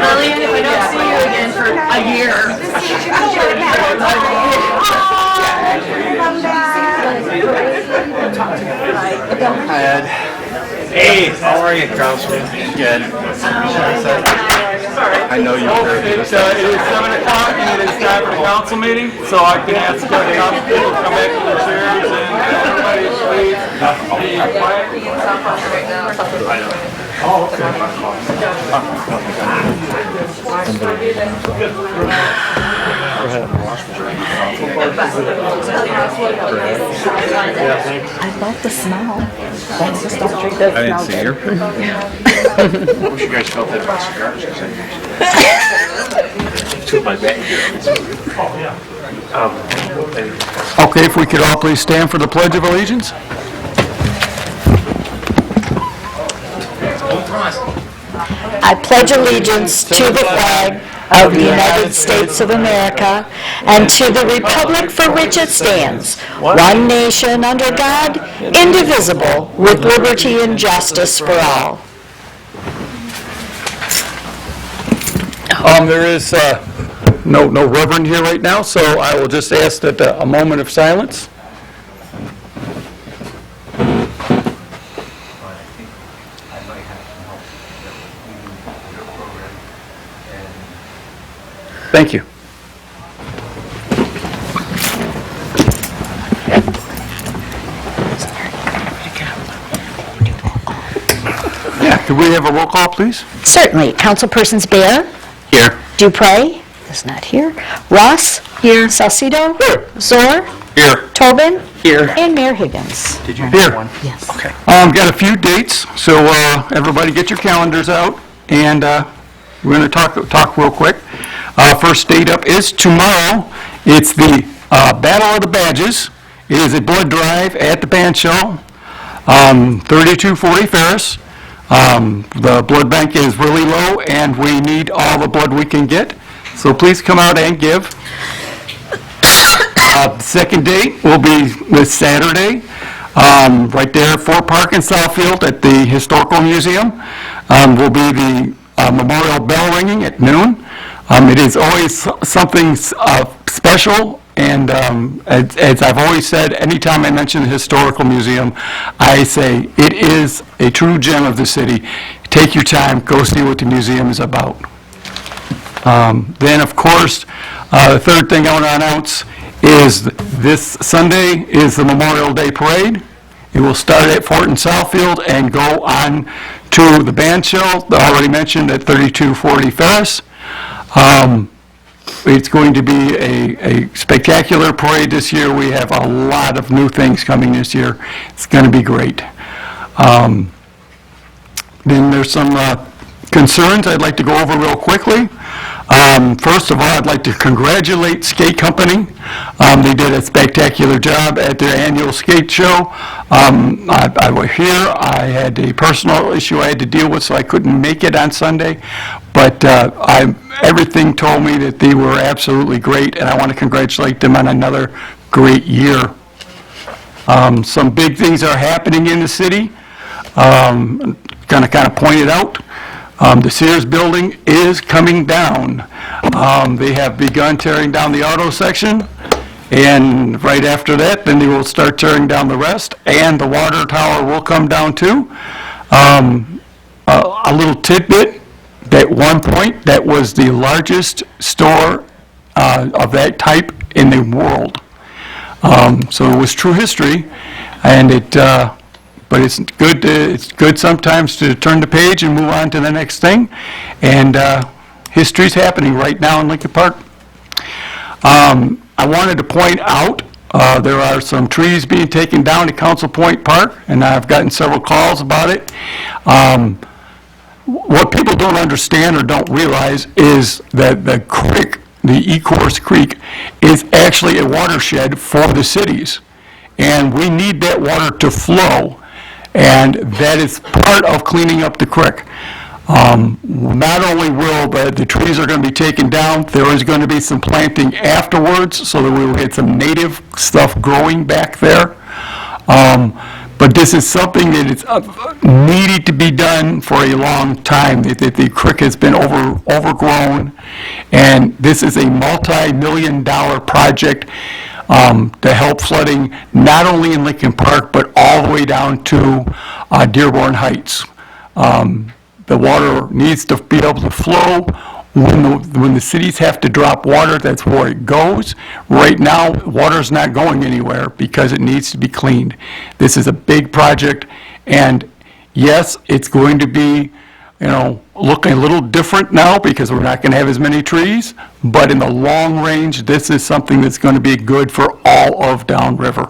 Lillian, if I don't see you again for a year. Hi, Ed. Hey, how are you, Councilman? Good. I know you're It is 7 o'clock and it is time for the council meeting, so I can ask the council people to come back to their chairs and everybody please be quiet. I love the smell. Thanks, just don't drink that. I didn't see her. I wish you guys felt that about cigars. Took my bag. Okay, if we could all please stand for the Pledge of Allegiance. I pledge allegiance to the flag of the United States of America and to the republic for which it stands, one nation under God, indivisible, with liberty and justice for all. There is no reverend here right now, so I will just ask that a moment of silence. Thank you. Yeah, could we have a roll call, please? Certainly. Councilpersons Bear? Here. Dupre? Is not here. Ross? Here. Salcido? Here. Zor? Here. Tobin? Here. And Mayor Higgins. Did you Here. one? Yes. Okay. Got a few dates, so everybody get your calendars out, and we're going to talk real quick. First date up is tomorrow. It's the Battle of the Badges. It is a blood drive at the band shell, 3240 Ferris. The blood bank is really low, and we need all the blood we can get, so please come out and give. Second date will be this Saturday, right there at Fort Park in Southfield at the Historical Museum. Will be the memorial bell ringing at noon. It is always something special, and as I've always said, anytime I mention the Historical Museum, I say it is a true gem of the city. Take your time, go see what the museum is about. Then, of course, the third thing I want to announce is this Sunday is the Memorial Day Parade. It will start at Fort and Southfield and go on to the band shell, already mentioned, at 3240 Ferris. It's going to be a spectacular parade this year. We have a lot of new things coming this year. It's going to be great. Then there's some concerns I'd like to go over real quickly. First of all, I'd like to congratulate Skate Company. They did a spectacular job at their annual skate show. I was here. I had a personal issue I had to deal with, so I couldn't make it on Sunday. But everything told me that they were absolutely great, and I want to congratulate them on another great year. Some big things are happening in the city. Kind of pointed out. The Sears building is coming down. They have begun tearing down the auto section, and right after that, then they will start tearing down the rest, and the water tower will come down too. A little tidbit, at one point, that was the largest store of that type in the world. So it was true history, and but it's good sometimes to turn the page and move on to the next thing. And history's happening right now in Lincoln Park. I wanted to point out there are some trees being taken down at Council Point Park, and I've gotten several calls about it. What people don't understand or don't realize is that the creek, the Ecorse Creek, is actually a watershed for the cities. And we need that water to flow. And that is part of cleaning up the creek. Not only will the trees are going to be taken down, there is going to be some planting afterwards so that we will get some native stuff growing back there. But this is something that is needed to be done for a long time. The creek has been overgrown, and this is a multi-million-dollar project to help flooding, not only in Lincoln Park, but all the way down to Dearborn Heights. The water needs to be able to flow. When the cities have to drop water, that's where it goes. Right now, water's not going anywhere because it needs to be cleaned. This is a big project, and yes, it's going to be, looking a little different now because we're not going to have as many trees, but in the long range, this is something that's going to be good for all of downriver.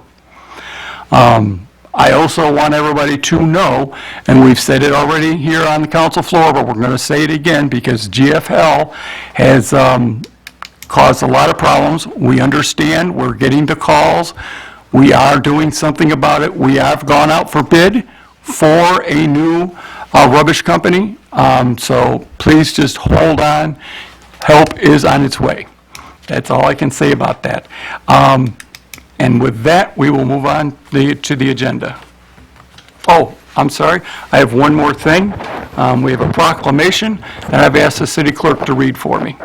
I also want everybody to know, and we've said it already here on the council floor, but we're going to say it again because GFL has caused a lot of problems. We understand, we're getting the calls, we are doing something about it. We have gone out for bid for a new rubbish company, so please just hold on. Help is on its way. That's all I can say about that. And with that, we will move on to the agenda. Oh, I'm sorry, I have one more thing. We have a proclamation that I've asked the city clerk to read for me.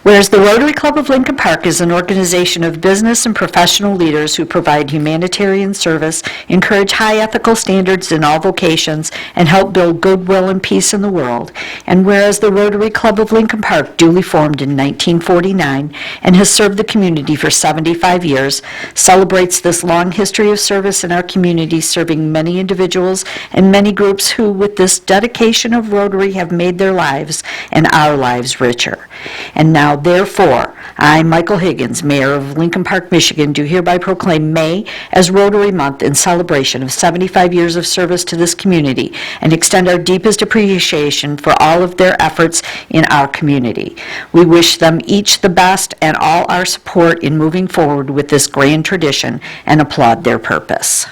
Whereas the Rotary Club of Lincoln Park is an organization of business and professional leaders who provide humanitarian service, encourage high ethical standards in all vocations, and help build goodwill and peace in the world. And whereas the Rotary Club of Lincoln Park, duly formed in 1949 and has served the community for 75 years, celebrates this long history of service in our community, serving many individuals and many groups who, with this dedication of Rotary, have made their lives and our lives richer. And now, therefore, I, Michael Higgins, Mayor of Lincoln Park, Michigan, do hereby proclaim May as Rotary Month in celebration of 75 years of service to this community and extend our deepest appreciation for all of their efforts in our community. We wish them each the best and all our support in moving forward with this grand tradition and applaud their purpose.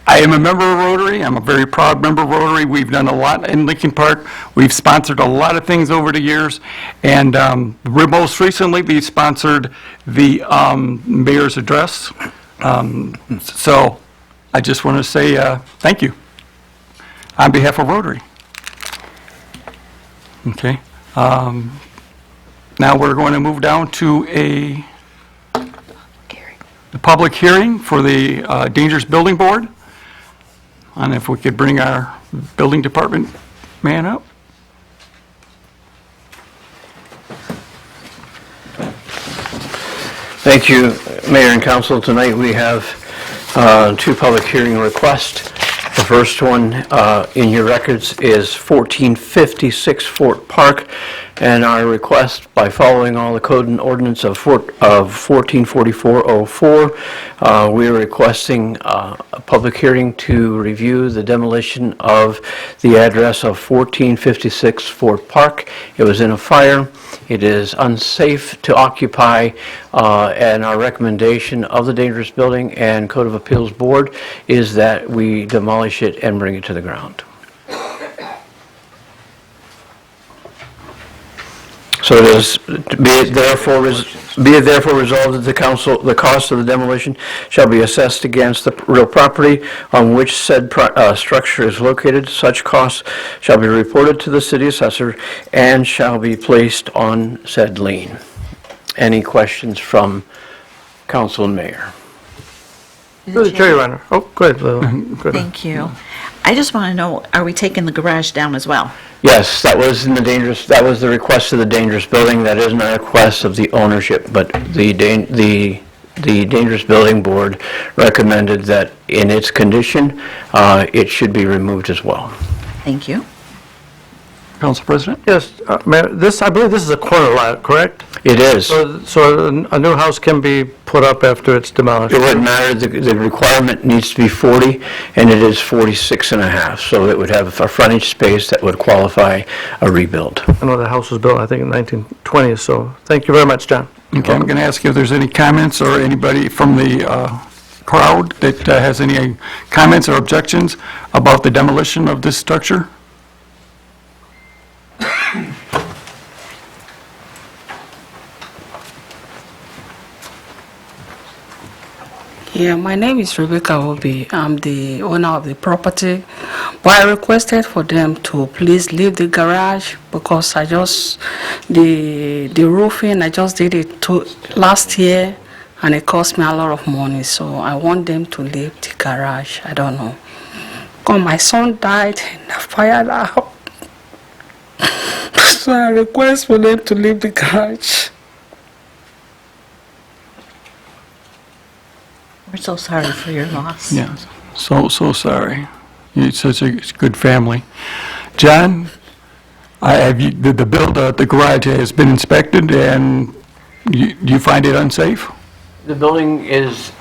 I am a member of Rotary. I'm a very proud member of Rotary. We've done a lot in Lincoln Park. We've sponsored a lot of things over the years. And most recently, we sponsored the mayor's address. So I just want to say thank you on behalf of Rotary. Okay. Now we're going to move down to the public hearing for the Dangerous Building Board. And if we could bring our building department man up. Thank you, Mayor and Council. Tonight we have two public hearing requests. The first one in your records is 1456 Fort Park, and our request, by following all the code and ordinance of 1444-04, we are requesting a public hearing to review the demolition of the address of 1456 Fort Park. It was in a fire. It is unsafe to occupy, and our recommendation of the Dangerous Building and Code of Appeals Board is that we demolish it and bring it to the ground. So it is, be it therefore resolved that the cost of the demolition shall be assessed against the real property on which said structure is located. Such costs shall be reported to the city assessor and shall be placed on said lien. Any questions from council and mayor? Through the chair, Your Honor. Oh, go ahead, Lila. Go ahead. Thank you. I just want to know, are we taking the garage down as well? Yes, that was the request of the Dangerous Building. That isn't a request of the ownership, but the Dangerous Building Board recommended that in its condition, it should be removed as well. Thank you. Council President? Yes, Mayor, I believe this is a corner lot, correct? It is. So a new house can be put up after it's demolished? It wouldn't matter. The requirement needs to be 40, and it is 46 and a half. So it would have a frontage space that would qualify a rebuild. I know the house was built, I think, in 1920, so thank you very much, John. Okay, I'm going to ask if there's any comments or anybody from the crowd that has any comments or objections about the demolition of this structure? Yeah, my name is Rebecca Obi. I'm the owner of the property. But I requested for them to please leave the garage because the roofing, I just did it last year and it cost me a lot of money. So I want them to leave the garage. I don't know. Because my son died in the fire now. So I request for them to leave the garage. We're so sorry for your loss. Yeah, so sorry. You're such a good family. John, the garage has been inspected, and you find it unsafe? The building is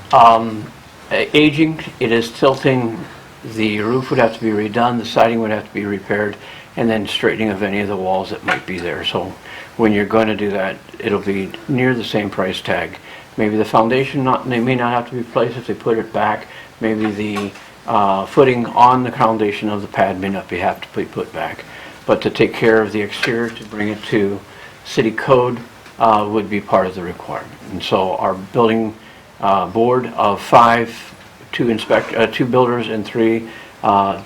aging, it is tilting, the roof would have to be redone, the siding would have to be repaired, and then straightening of any of the walls that might be there. So when you're going to do that, it'll be near the same price tag. Maybe the foundation, they may not have to be replaced if they put it back. Maybe the footing on the foundation of the pad may not have to be put back. But to take care of the exterior, to bring it to city code, would be part of the requirement. And so our building board of 2 builders and 3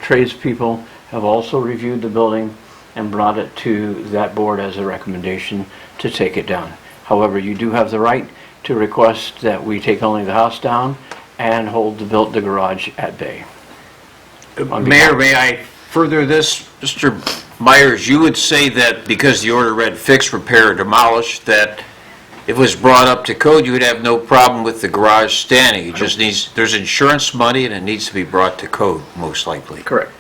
tradespeople have also reviewed the building and brought it to that board as a recommendation to take it down. However, you do have the right to request that we take only the house down and hold the garage at bay. Mayor, may I further this? Mr. Myers, you would say that because the order read fix, repair, or demolish, that if it was brought up to code, you would have no problem with the garage standing. It just needs, there's insurance money and it needs to be brought to code, most likely. Correct.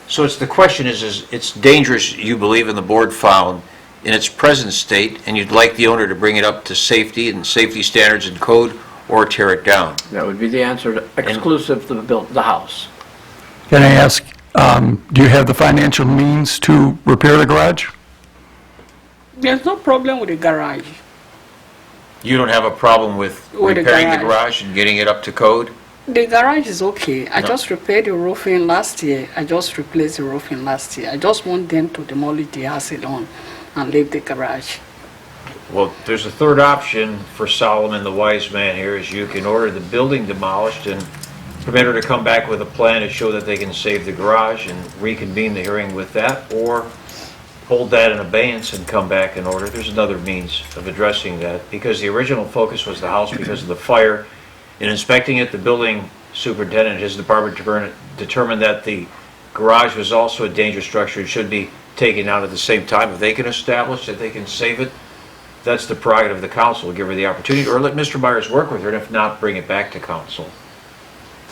So the question is it's dangerous, you believe, and the board found in its present state, and you'd like the owner to bring it up to safety and safety standards and code, or tear it down? That would be the answer, exclusive to the house. Can I ask, do you have the financial means to repair the garage? There's no problem with the garage. You don't have a problem with With the repairing the garage. garage and getting it up to code? The garage is okay. I No. just repaired the roofing last year. I just replaced the roofing last year. I just want them to demolish the house alone and leave the garage. Well, there's a third option for Solomon, the wise man here, is you can order the building demolished and permit her to come back with a plan to show that they can save the garage and reconvene the hearing with that, or hold that in abeyance and come back and order. There's another means of addressing that, because the original focus was the house because of the fire. In inspecting it, the building superintendent and his department determined that the garage was also a dangerous structure and should be taken out at the same time. If they can establish that they can save it, that's the prerogative of the council, give her the opportunity, or let Mr. Myers work with her, and if not, bring it back to council.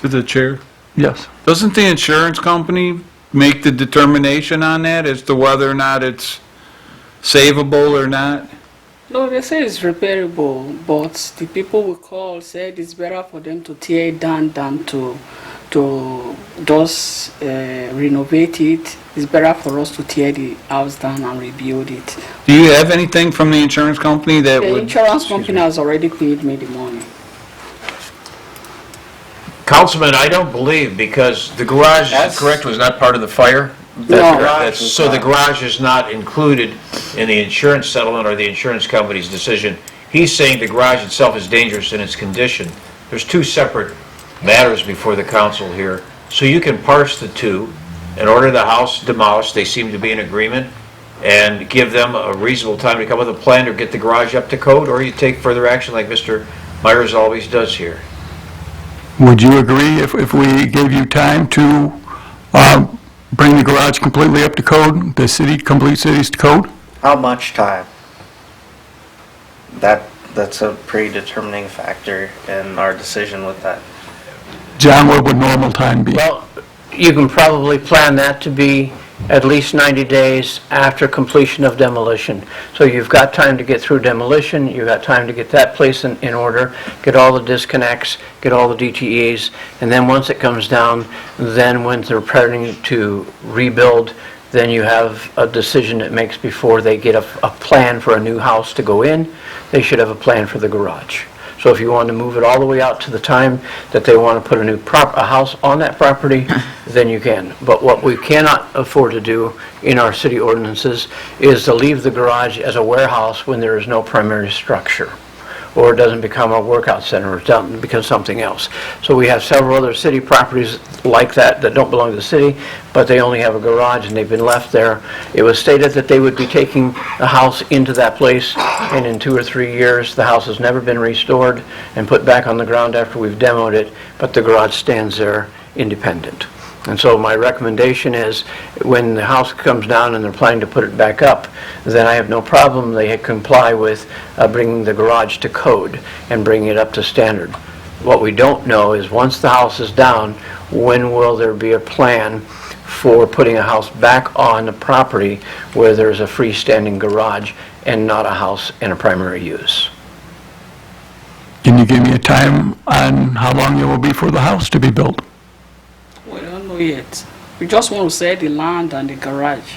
To the chair, Yes. doesn't the insurance company make the determination on that as to whether or not it's savable or not? No, they say it's repairable, but the people we call said it's better for them to tear it down than to just renovate it. It's better for us to tear the house down and rebuild it. Do you have anything from the insurance company that The would? insurance company has already paid me the money. Councilman, I don't believe, because the garage, is that correct, was not part of the fire? No. So the garage is not included in the insurance settlement or the insurance company's decision. He's saying the garage itself is dangerous in its condition. There's 2 separate matters before the council here. So you can parse the 2 and order the house demolished. They seem to be in agreement, and give them a reasonable time to come with a plan to get the garage up to code, or you take further action like Mr. Myers always does here. Would you agree if we gave you time to bring the garage completely up to code, complete city's code? How much time? That's a pretty determining factor in our decision with that. John, what would normal time be? Well, you can probably plan that to be at least 90 days after completion of demolition. So you've got time to get through demolition, you've got time to get that place in order, get all the disconnects, get all the DTEs, and then once it comes down, then when they're planning to rebuild, then you have a decision it makes before they get a plan for a new house to go in. They should have a plan for the garage. So if you want to move it all the way out to the time that they want to put a house on that property, then you can. But what we cannot afford to do in our city ordinances is to leave the garage as a warehouse when there is no primary structure. or it doesn't become a workout center, or it doesn't become something else. So we have several other city properties like that that don't belong to the city, but they only have a garage and they've been left there. It was stated that they would be taking the house into that place, and in 2 or 3 years, the house has never been restored and put back on the ground after we've demoed it, but the garage stands there independent. And so my recommendation is, when the house comes down and they're planning to put it back up, then I have no problem, they comply with bringing the garage to code and bringing it up to standard. What we don't know is, once the house is down, when will there be a plan for putting a house back on the property where there's a freestanding garage and not a house and a primary use? Can you give me a time on how long it will be for the house to be built? We don't know yet. We just want to sell the land and the garage.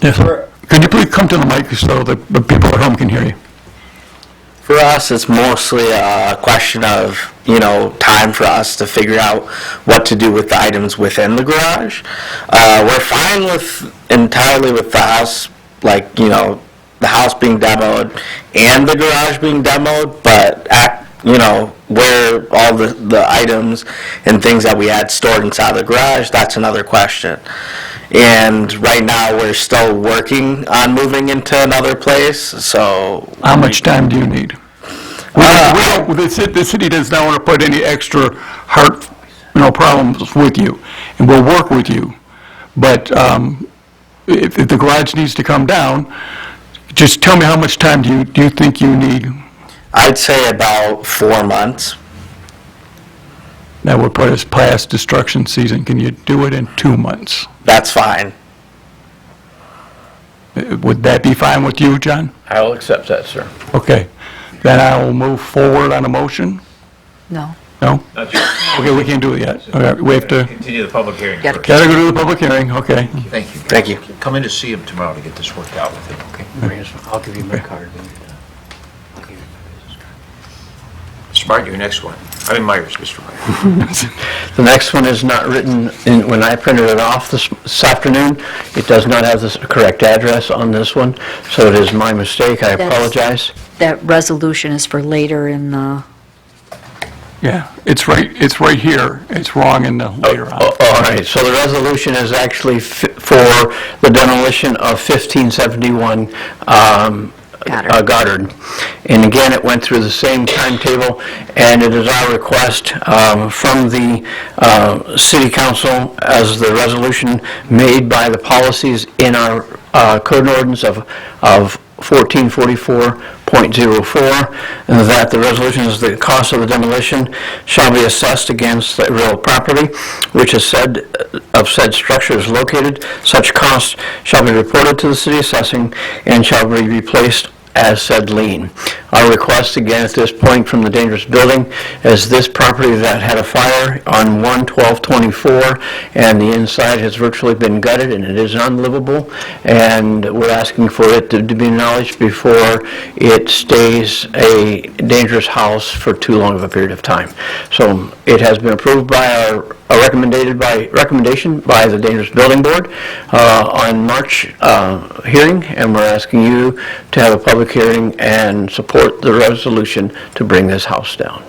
Yes, sir. Could you please come to the mic so the people at home can hear you? For us, it's mostly a question of, time for us to figure out what to do with the items within the garage. We're fine entirely with the house, the house being demoed and the garage being demoed, but where all the items and things that we had stored inside the garage, that's another question. And right now, we're still working on moving into another place, so... How much time do you need? The city does not want to put any extra heart, problems with you, and we'll work with you. But if the garage needs to come down, just tell me how much time do you think you need? I'd say about 4 months. That would put us past destruction season. Can you do it in 2 months? That's fine. Would that be fine with you, John? I'll accept that, sir. Okay. Then I will move forward on a motion. No. No? Not yet. Okay, we can't do it yet. Okay, we have to, Continue the public hearing Gotta first. gotta go to the public hearing, okay. Thank you. Thank you. Come in to see him tomorrow to get this worked out with him, okay? I'll give you my card when you're done. Smart, your next one. Myers, Mr. Myers. The next one is not written in, when I printed it off this afternoon, it does not have the correct address on this one, so it is my mistake, I apologize. That resolution is for later in the, Yeah, it's right here. It's wrong in the later on. All right, so the resolution is actually for the demolition of 1571 Goddard. And again, it went through the same timetable, and it is our request from the city council, as the resolution made by the policies in our code and ordinance of 1444.04, that the resolution is the cost of the demolition shall be assessed against the real property which is said structure is located. Such cost shall be reported to the city assessing and shall be replaced as said lien. Our request again at this point from the dangerous building is this property that had a fire on 1/12/24, and the inside has virtually been gutted and it is unlivable, and we're asking for it to be acknowledged before it stays a dangerous house for too long of a period of time. So it has been approved by recommendation by the Dangerous Building Board on March hearing, and we're asking you to have a public hearing and support the resolution to bring this house down.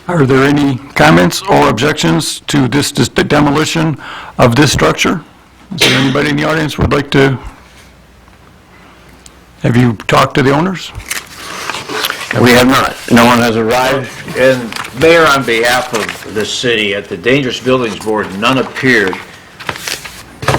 Are there any comments or objections to this demolition of this structure? Is there anybody in the audience who would like to? Have you talked to the owners? We have not. No one has arrived. And Mayor, on behalf of the city, at the Dangerous Buildings Board, none appeared.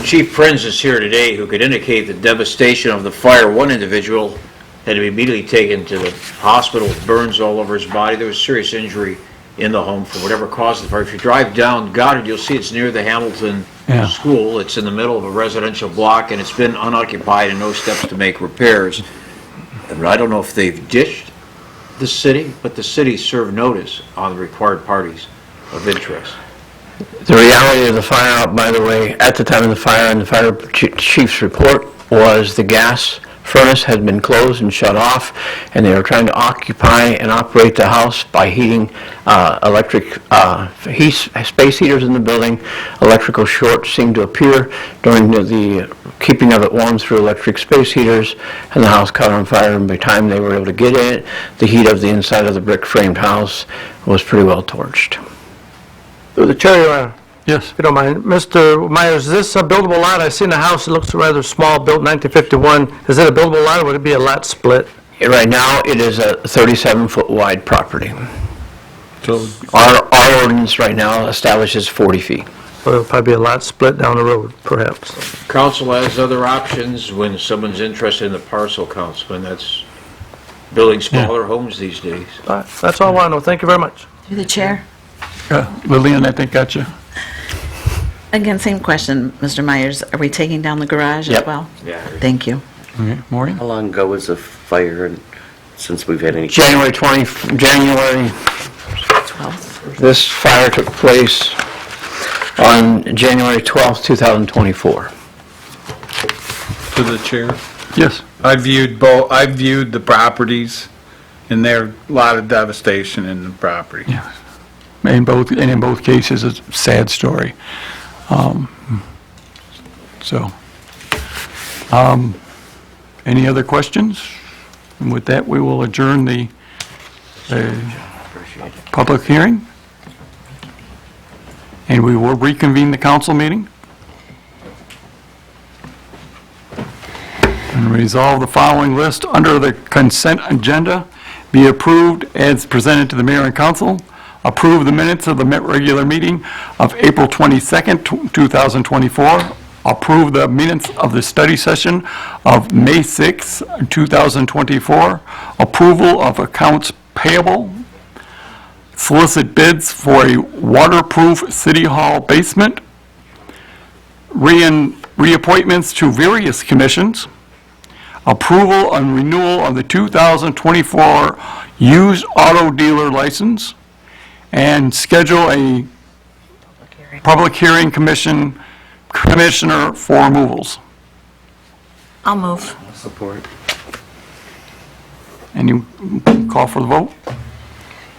Chief Prinz is here today, who could indicate the devastation of the fire. One individual had to be immediately taken to the hospital with burns all over his body. There was serious injury in the home for whatever caused the fire. If you drive down Goddard, you'll see it's near the Hamilton Yeah. School. It's in the middle of a residential block, and it's been unoccupied and no steps to make repairs. And I don't know if they've ditched the city, but the city served notice on the required parties of interest. The reality of the fire, by the way, at the time of the fire and the fire chief's report, was the gas furnace had been closed and shut off, and they were trying to occupy and operate the house by heating space heaters in the building. Electrical shorts seemed to appear during the keeping of it warm through electric space heaters, and the house caught on fire, and by the time they were able to get in it, the heat of the inside of the brick-framed house was pretty well torched. Through the chair, Your Honor, Yes. if you don't mind. Mr. Myers, is this a buildable lot? I've seen the house, it looks rather small, built 1951. Is it a buildable lot, or would it be a lot split? Right now, it is a 37-foot wide property. So Our ordinance right now establishes 40 feet. Or it'll probably be a lot split down the road, perhaps. Council has other options when someone's interested in the parcel, Councilman. That's building smaller homes these days. All right, that's all I want to know. Thank you very much. Through the chair. Lillian, I think, got you. Again, same question, Mr. Myers. Are we taking down the garage as Yep. well? Yeah. Thank you. Okay, Maureen? How long ago was the fire, and since we've had any? January 12th. This fire took place on January 12th, 2024. to the chair. Yes. I viewed the properties, and there a lot of devastation in the property. Yeah. In both cases, it's a sad story. Any other questions? And with that, we will adjourn the public hearing, and we will reconvene the council meeting and resolve the following list under the consent agenda. Be approved as presented to the mayor and council. Approve the minutes of the regular meeting of April 22nd, 2024. Approve the minutes of the study session of May 6, 2024. Approval of accounts payable. Solicit bids for a waterproof city hall basement. Reappointments to various commissions. Approval and renewal of the 2024 used auto dealer license. And schedule a public hearing commissioner for removals. I'll move. Support. And you call for the vote?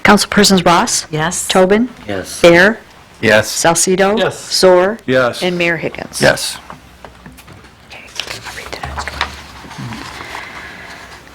Councilpersons Ross? Yes? Tobin? Yes. Bear? Yes. Salcido? Yes. Soar? Yes. And Mayor Higgins? Yes. Okay, I'll read the next one.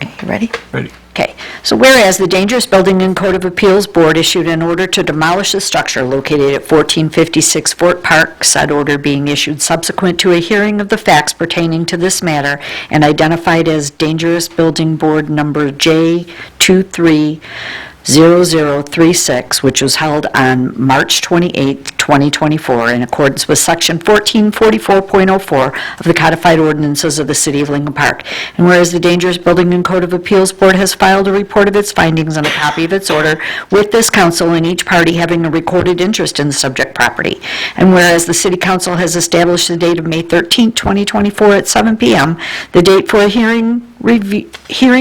Okay, you ready? Ready. Okay, so whereas the Dangerous Building and Code of Appeals Board issued an order to demolish the structure located at 1456 Fort Park, said order being issued subsequent to a hearing of the facts pertaining to this matter and identified as Dangerous Building Board Number J230036, which was held on March 28, 2024, in accordance with Section 1444.04 of the codified ordinances of the City of Lincoln Park. And whereas the Dangerous Building and Code of Appeals Board has filed a report of its findings and a copy of its order with this council and each party having a recorded interest in the subject property. And whereas the City Council has established the date of May 13, 2024 at 7 p.m., the date for a hearing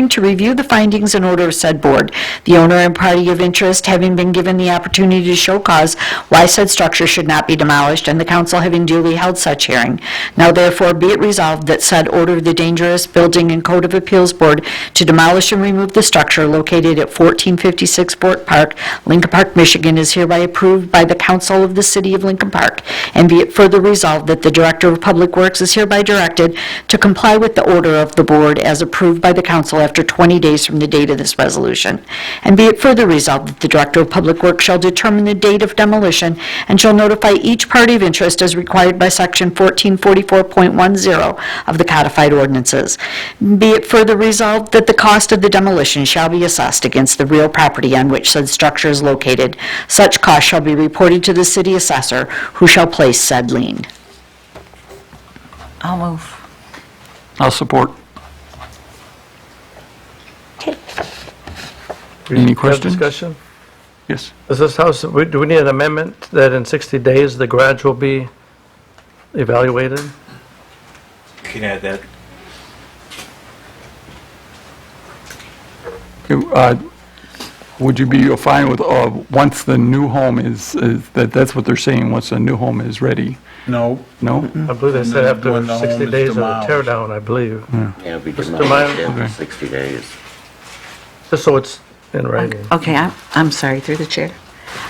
to review the findings and order of said board, the owner and party of interest having been given the opportunity to show cause why said structure should not be demolished, and the council having duly held such hearing. Now therefore be it resolved that said order of the Dangerous Building and Code of Appeals Board to demolish and remove the structure located at 1456 Fort Park, Lincoln Park, Michigan, is hereby approved by the council of the City of Lincoln Park, and be it further resolved that the Director of Public Works is hereby directed to comply with the order of the board as approved by the council after 20 days from the date of this resolution. And be it further resolved that the Director of Public Works shall determine the date of demolition and shall notify each party of interest as required by Section 1444.10 of the codified ordinances. Be it further resolved that the cost of the demolition shall be assessed against the real property on which said structure is located. Such cost shall be reported to the city assessor, who shall place said lien. I'll move. I'll support. Okay. Any Have questions? discussion? Yes. Is this house, do we need an amendment that in 60 days the garage will be evaluated? You can add that. would you be fine with, once the new home that's what they're saying, once the new home is ready? No, No? I believe they said after When the home 60 is days of the demolished. tear down, I believe. Yeah, it'll be Mr. demolished Meyer? in 60 days. Just so it's in writing. Okay, I'm sorry, through the chair.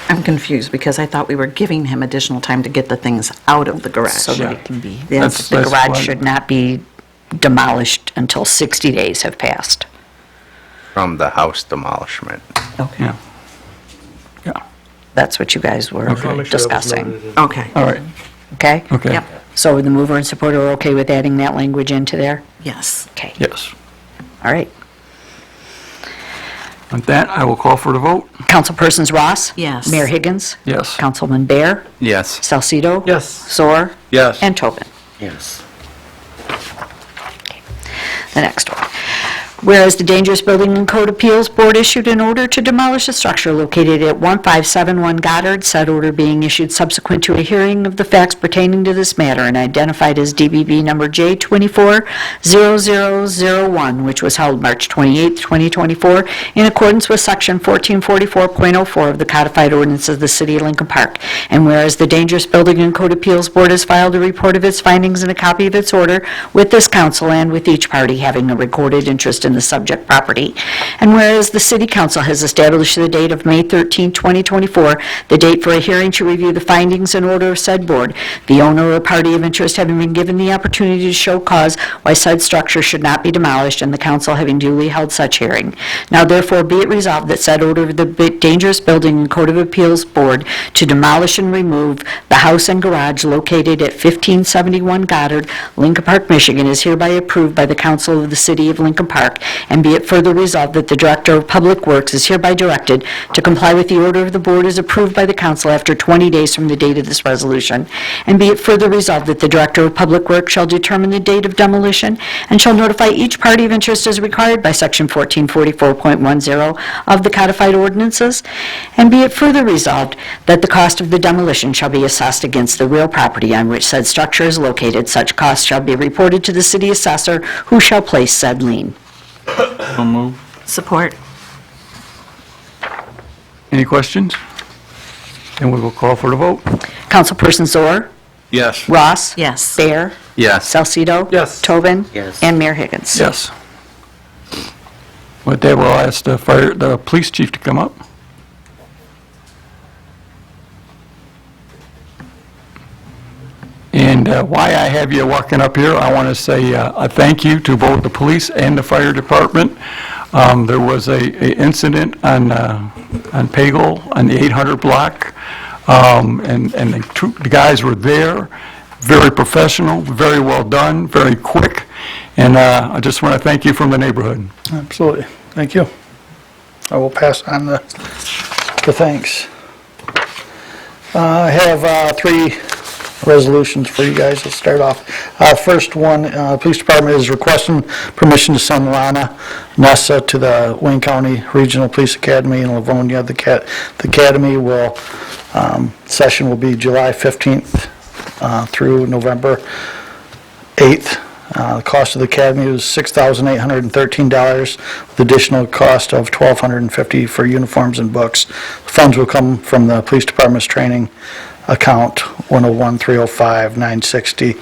I'm confused because I thought we were giving him additional time to get the things out of the garage. So that it can be, Yes. the That's garage what- should not be demolished until 60 days have passed. From the house demolishment. Okay. Yeah. Yeah, That's what you guys were Just wanna make sure that was discussing. noted in- Okay. all right, Okay? okay. Yep. So the mover and supporter are okay with adding that language into there? Yes. Okay, Yes. all right. With that, I will call for the vote. Councilpersons Ross? Yes. Mayor Higgins? Yes. Councilman Bear? Yes. Salcido? Yes. Soar? yes. And Tobin. Yes. The next one. Whereas the Dangerous Building and Code Appeals Board issued an order to demolish a structure located at 1571 Goddard, said order being issued subsequent to a hearing of the facts pertaining to this matter and identified as DBB number J240001, which was held March 28, 2024, in accordance with Section 1444.04 of the Codified Ordinance of the City of Lincoln Park. And whereas the Dangerous Building and Code Appeals Board has filed a report of its findings and a copy of its order with this council and with each party having a recorded interest in the subject property. And whereas the City Council has established the date of May 13, 2024, the date for a hearing to review the findings and order of said board, the owner or party of interest having been given the opportunity to show cause why said structure should not be demolished, and the council having duly held such hearing. Now therefore be it resolved that said order of the Dangerous Building and Code of Appeals Board to demolish and remove the house and garage located at 1571 Goddard, Lincoln Park, Michigan, is hereby approved by the council of the City of Lincoln Park. And be it further resolved that the Director of Public Works is hereby directed to comply with the order of the board as approved by the council after 20 days from the date of this resolution. And be it further resolved that the Director of Public Works shall determine the date of demolition and shall notify each party of interest as required by Section 1444.10 of the Codified Ordinances. And be it further resolved that the cost of the demolition shall be assessed against the real property on which said structure is located. Such cost shall be reported to the city assessor, who shall place said lien. So move. Support. Any questions? And we will call for the vote. Councilperson Zoar? Yes. Ross? Yes. Bear? Yes. Salcido? Yes. Tobin? Yes. And Mayor Higgins? Yes. With that, we'll ask the police chief to come up. And why I have you walking up here, I want to say a thank you to both the police and the fire department. There was a incident on Pagel on the 800 block, and the guys were there, very professional, very well done, very quick, and I just want to thank you from the neighborhood. Absolutely. Thank you. I will pass on the thanks. I have three resolutions for you guys to start off. First one, Police Department is requesting permission to send Lana Nessa to the Wayne County Regional Police Academy in Livonia. The academy session will be July 15th through November 8th. The cost of the academy was $6,813, with additional cost of $1,250 for uniforms and books. Funds will come from the Police Department's training account 101-305-960,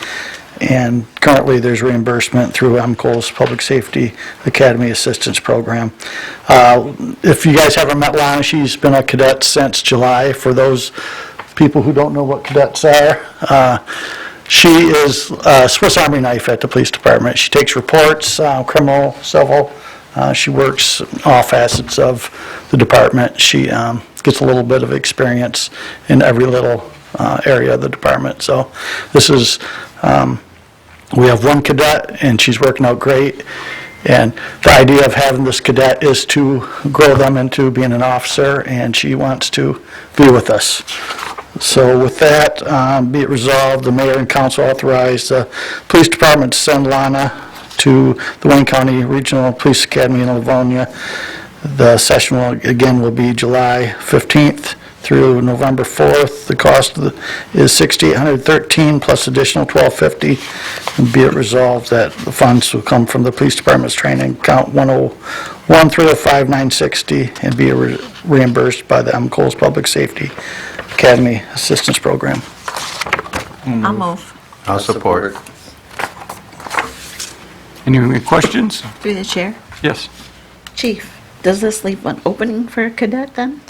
and currently there's reimbursement through MCO's Public Safety Academy Assistance Program. If you guys haven't met Lana, she's been a cadet since July. For those people who don't know what cadets are, she is a Swiss Army knife at the police department. She takes reports, criminal, civil. She works all facets of the department. She gets a little bit of experience in every little area of the department. So this is, we have one cadet, and she's working out great. And the idea of having this cadet is to grow them into being an officer, and she wants to be with us. So with that, be it resolved, the mayor and council authorize the police department to send Lana to the Wayne County Regional Police Academy in Livonia. The session will be July 15th through November 4th. The cost is $6,813 plus additional $1,250. And be it resolved that the funds will come from the Police Department's training account 101-305-960 and be reimbursed by the Coles Public Safety Academy Assistance Program. I'll move. I'll support. Any questions? Through the chair. Yes. Chief, does this leave an opening for a cadet then?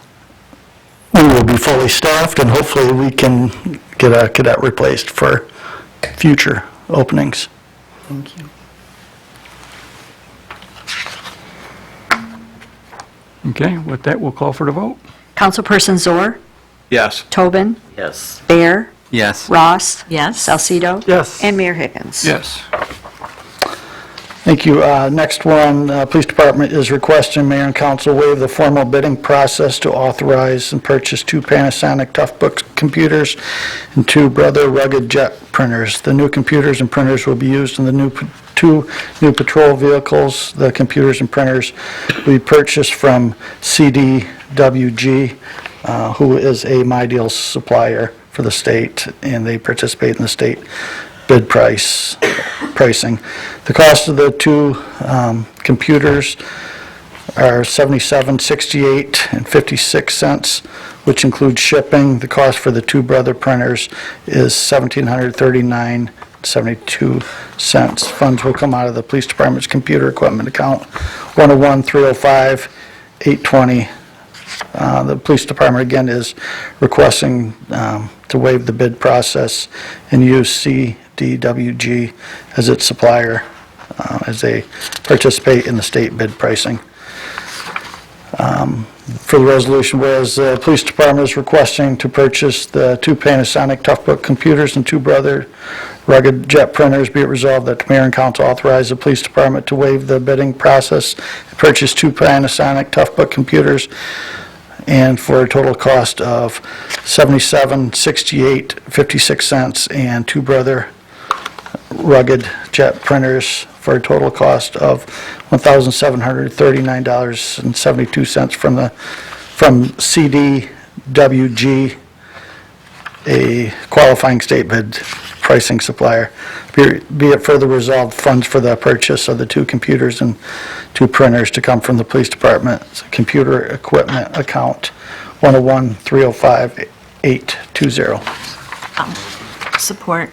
We will be fully staffed, and hopefully we can get a cadet replaced for future openings. Thank you. Okay, with that, we'll call for the vote. Councilperson Zohr, Yes. Tobin, Yes. Bear, Yes. Ross, Yes. Salcido. Yes. And Mayor Higgins. Yes. Thank you. Next one, Police Department is requesting Mayor and Council waive the formal bidding process to authorize and purchase 2 Panasonic Toughbook computers and 2 Brother Rugged Jet printers. The new computers and printers will be used in the 2 new patrol vehicles. The computers and printers will be purchased from CDWG, who is a My Deal supplier for the state, and they participate in the state bid pricing. The cost of the 2 computers are $77.68 and 56 cents, which includes shipping. The cost for the 2 Brother printers is $1,739.72. Funds will come out of the Police Department's computer equipment account 101-305-820. The Police Department, again, is requesting to waive the bid process and use CDWG as its supplier as they participate in the state bid pricing. For the resolution, whereas the Police Department is requesting to purchase the 2 Panasonic Toughbook computers and 2 Brother Rugged Jet printers, be it resolved that the Mayor and Council authorize the Police Department to waive the bidding process and purchase 2 Panasonic Toughbook computers and for a total cost of $77.68.56 and 2 Brother Rugged Jet printers for a total cost of $1,739.72 from CDWG, a qualifying state bid pricing supplier. Be it further resolved, funds for the purchase of the 2 computers and 2 printers to come from the Police Department's computer equipment account 101-305-820. Support.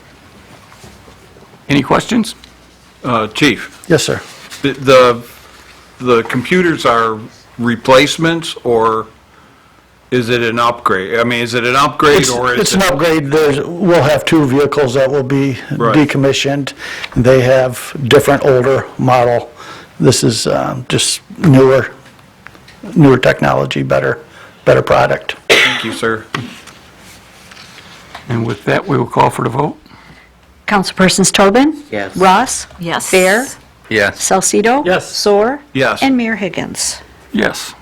Any questions? Chief, Yes, sir. the computers are replacements, or is it an upgrade? I mean, is it an upgrade, or is It's it? an upgrade. We'll have 2 vehicles that will be Right. decommissioned. They have different older model. This is just newer technology, better product. Thank you, sir. And with that, we will call for the vote. Councilpersons Tobin, Yes. Ross, Yes. Bear, Yes. Salcido. Yes. Zohr. Yes. And Mayor Higgins. Yes.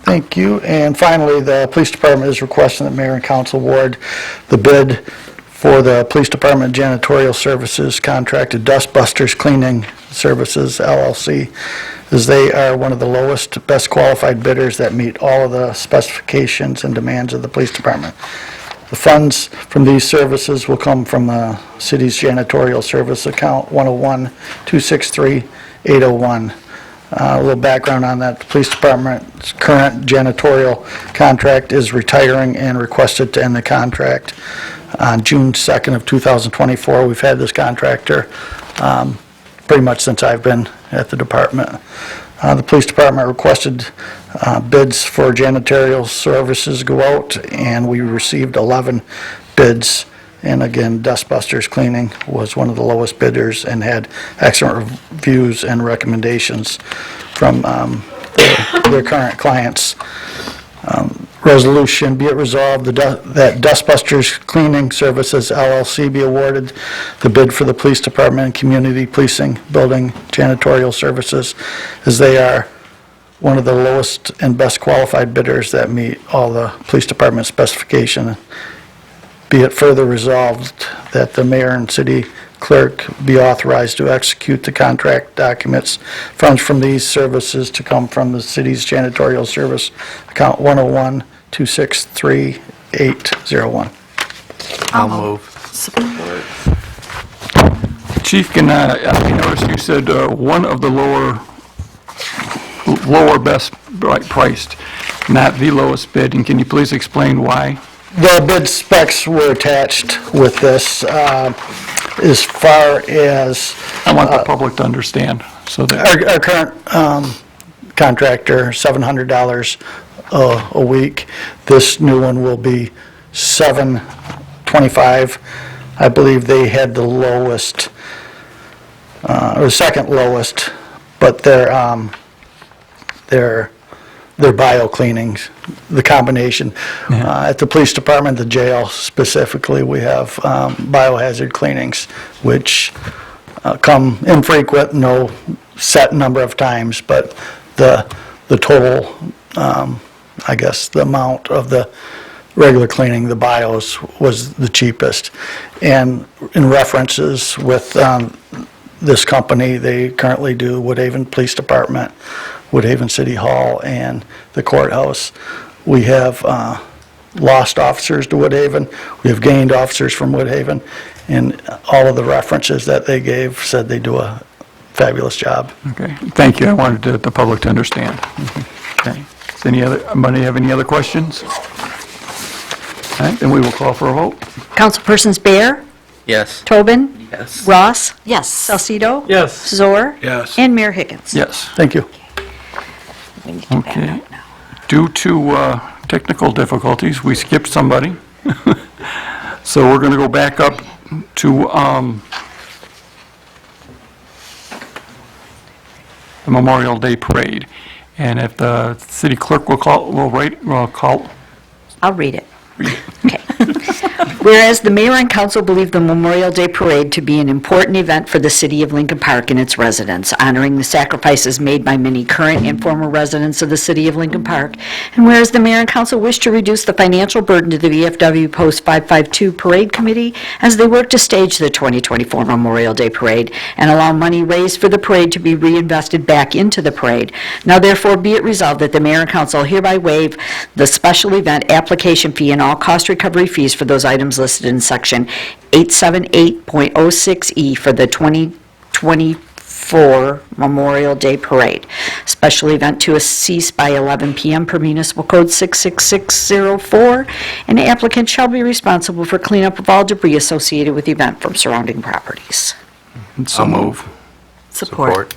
Thank you. And finally, the Police Department is requesting that Mayor and Council award the bid for the Police Department janitorial services contract to Dustbusters Cleaning Services LLC, as they are one of the lowest, best qualified bidders that meet all of the specifications and demands of the Police Department. The funds from these services will come from the city's janitorial service account 101-263-801. A little background on that, the Police Department's current janitorial contract is retiring and requested to end the contract on June 2nd of 2024. We've had this contractor pretty much since I've been at the department. The Police Department requested bids for janitorial services go out, and we received 11 bids. And again, Dustbusters Cleaning was one of the lowest bidders and had excellent reviews and recommendations from their current clients. Resolution, be it resolved that Dustbusters Cleaning Services LLC be awarded the bid for the Police Department and Community Policing Building janitorial services, as they are one of the lowest and best qualified bidders that meet all the Police Department specification. Be it further resolved that the mayor and city clerk be authorized to execute the contract documents. Funds from these services to come from the city's janitorial service account 263-801. I'll move. Chief, can I noticed you said one of the lower best priced, not the lowest bid, and can you please explain why? The bid specs were attached with this. As far as I want the public to understand, so that, our current contractor, $700 a week. This new one will be $725. I believe they had the lowest, or second lowest, but their bio cleanings, the combination. At the police department, the jail specifically, we have biohazard cleanings, which come infrequent, no set number of times, but the total, I guess, the amount of the regular cleaning, the bios, was the cheapest. And in references with this company, they currently do Woodhaven Police Department, Woodhaven City Hall, and the courthouse. We have lost officers to Woodhaven. We have gained officers from Woodhaven, and all of the references that they gave said they do a fabulous job. okay, thank you, I wanted the public to understand. Okay, does anybody have any other questions? All right, then we will call for a vote. Councilpersons Bear, Yes. Tobin, Yes. Ross, Yes. Salcido, Yes. Zor, Yes. and Mayor Higgins. Yes. Thank you. We need to back Okay. up now. Due to technical difficulties, we skipped somebody. So we're going to go back up to the Memorial Day Parade. And if the city clerk will call. I'll read it. Okay. Whereas the mayor and council believe the Memorial Day Parade to be an important event for the city of Lincoln Park and its residents, honoring the sacrifices made by many current and former residents of the city of Lincoln Park, and whereas the mayor and council wish to reduce the financial burden to the VFW Post 552 Parade Committee as they work to stage the 2024 Memorial Day Parade and allow money raised for the parade to be reinvested back into the parade. Now therefore be it resolved that the mayor and council hereby waive the special event application fee and all cost recovery fees for those items listed in section 878.06E for the 2024 Memorial Day Parade. Special event to cease by 11 p.m. per municipal code 66604, and the applicant shall be responsible for cleanup of all debris associated with the event from surrounding properties. So move. Support.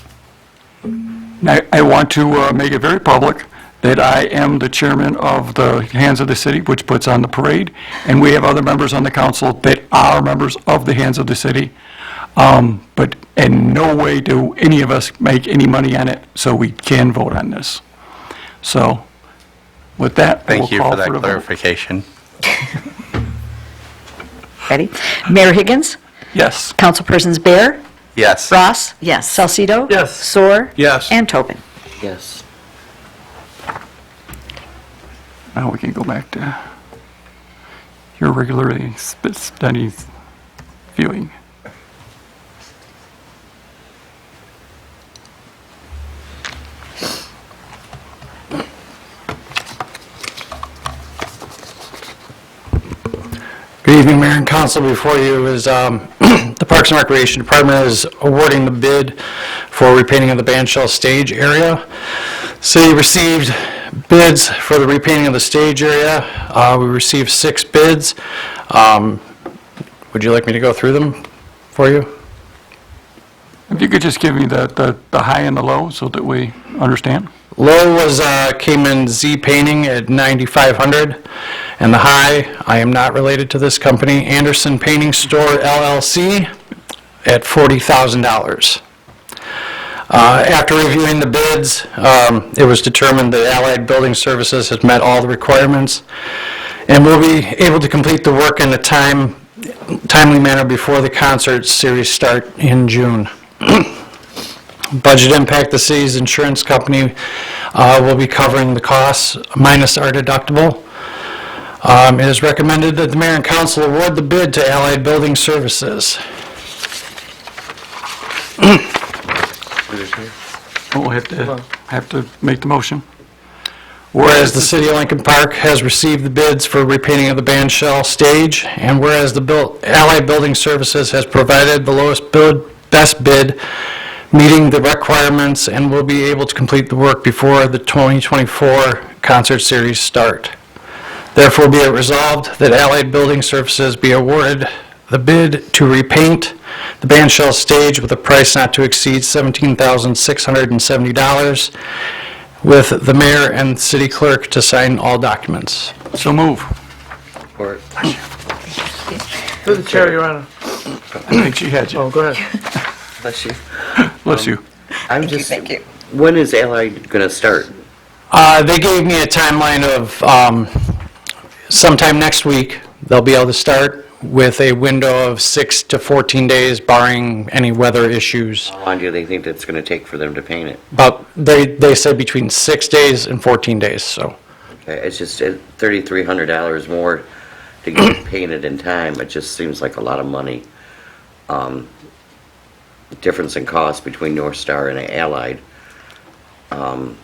I want to make it very public that I am the chairman of the Hands of the City, which puts on the parade, and we have other members on the council that are members of the Hands of the City. But in no way do any of us make any money on it, so we can vote on this. So with that, we'll Thank you call for that the vote. clarification. Ready? Mayor Higgins? Yes. Councilpersons Bear? Yes. Ross? Yes. Salcido? Yes. Zor? Yes. And Tobin. Yes. Now we can go back to your regularly study viewing. Good evening, Mayor and Council. Before you is the Parks and Recreation Department is awarding the bid for repainting of the bandshell stage area. City received bids for the repainting of the stage area. We received 6 bids. Would you like me to go through them for you? If you could just give me the high and the low so that we understand. Low was, came in Z Painting at $9,500, and the high, I am not related to this company, Anderson Painting Store LLC at $40,000. After reviewing the bids, it was determined that Allied Building Services has met all the requirements and will be able to complete the work in a timely manner before the concert series start in June. Budget impact, the city's insurance company will be covering the costs minus our deductible. It is recommended that the mayor and council award the bid to Allied Building Services. We'll have to make the motion. Whereas the City of Lincoln Park has received the bids for repainting of the band shell stage, and whereas the Allied Building Services has provided the best bid, meeting the requirements, and will be able to complete the work before the 2024 concert series start. Therefore, be it resolved that Allied Building Services be awarded the bid to repaint the band shell stage with a price not to exceed $17,670, with the mayor and city clerk to sign all documents. So move. Or, Through the chair, Your Honor. I think she had you. Oh, go ahead. bless you. Bless you. I'm just, when is Allied gonna start? They gave me a timeline of sometime next week. They'll be able to start with a window of 6 to 14 days barring any weather issues. How long do they think it's gonna take for them to paint it? But they said between 6 days and 14 days, so. Okay, it's just $3,300 more to get it painted in time. It just seems like a lot of money. Difference in cost between North Star and Allied. And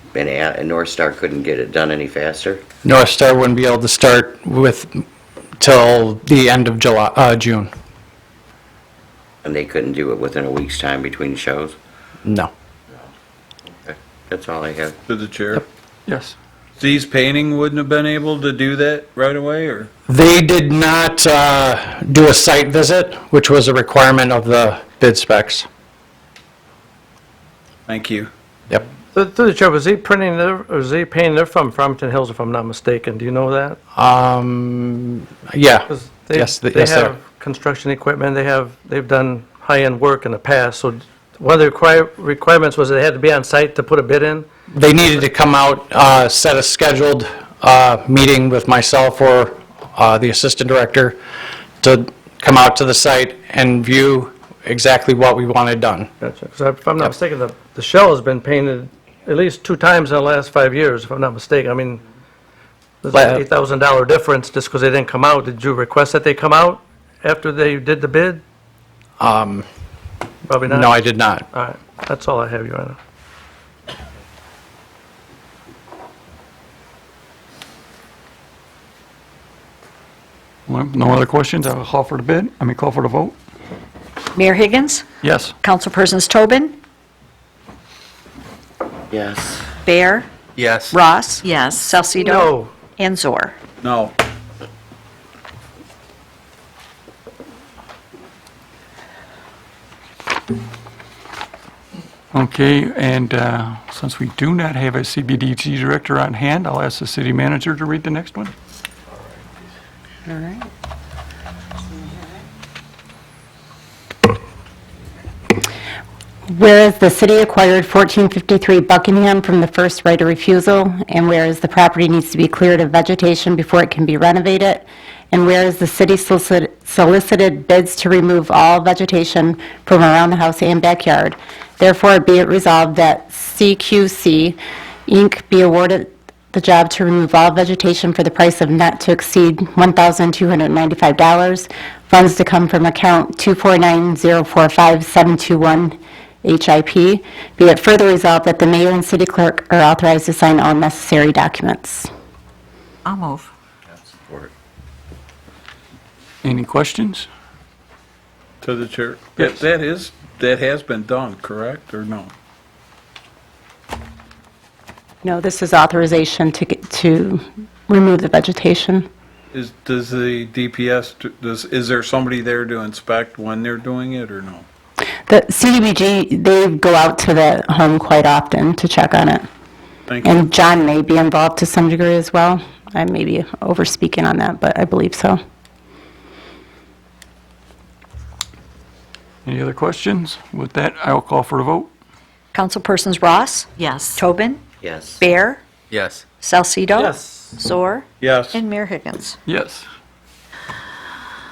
North Star couldn't get it done any faster? North Star wouldn't be able to start till the end of June. And they couldn't do it within a week's time between shows? No. Okay, that's all I have. To the chair. Yes. Z's Painting wouldn't have been able to do that right away, or? They did not do a site visit, which was a requirement of the bid specs. Thank you. Yep. Through the chair, was he printing their, or was he painting, they're from Farmington Hills, if I'm not mistaken. Do you know that? Yeah. 'Cause Yes, they yes, sir. have construction equipment, they've done high-end work in the past, so one of the requirements was they had to be on site to put a bid in? They needed to come out, set a scheduled meeting with myself or the assistant director to come out to the site and view exactly what we wanted done. Gotcha, because if I'm not mistaken, the shell has been painted at least 2 times in the last 5 years, if I'm not mistaken. I mean, there's an $8,000 difference just because they didn't come out. Did you request that they come out after they did the bid? Probably not? No, I did not. All right, that's all I have, Your Honor. Well, no other questions? I'll call for the bid. Call for the vote. Mayor Higgins? Yes. Councilpersons Tobin? Yes. Bear? Yes. Ross? Yes. Salcido? No. And Zor. No. Okay, and since we do not have a CBDG director on hand, I'll ask the city manager to read the next one. All right. Whereas the city acquired 1453 Buckingham from the first right of refusal, and whereas the property needs to be cleared of vegetation before it can be renovated, and whereas the city solicited bids to remove all vegetation from around the house and backyard, therefore be it resolved that CQC Inc. be awarded the job to remove all vegetation for the price of not to exceed $1,295, funds to come from account 249045721 HIP. Be it further resolved that the mayor and city clerk are authorized to sign all necessary documents. I'll move. Support. Any questions? To the chair. Yes. That has been done, correct, or no? No, this is authorization to remove the vegetation. Does the DPS, is there somebody there to inspect when they're doing it, or no? The CDBG, they go out to the home quite often to check on it. Thank you. And John may be involved to some degree as well. I may be over-speaking on that, but I believe so. Any other questions? With that, I'll call for the vote. Councilpersons Ross? Yes. Tobin? Yes. Bear? Yes. Salcido? Yes. Zor? Yes. And Mayor Higgins. Yes.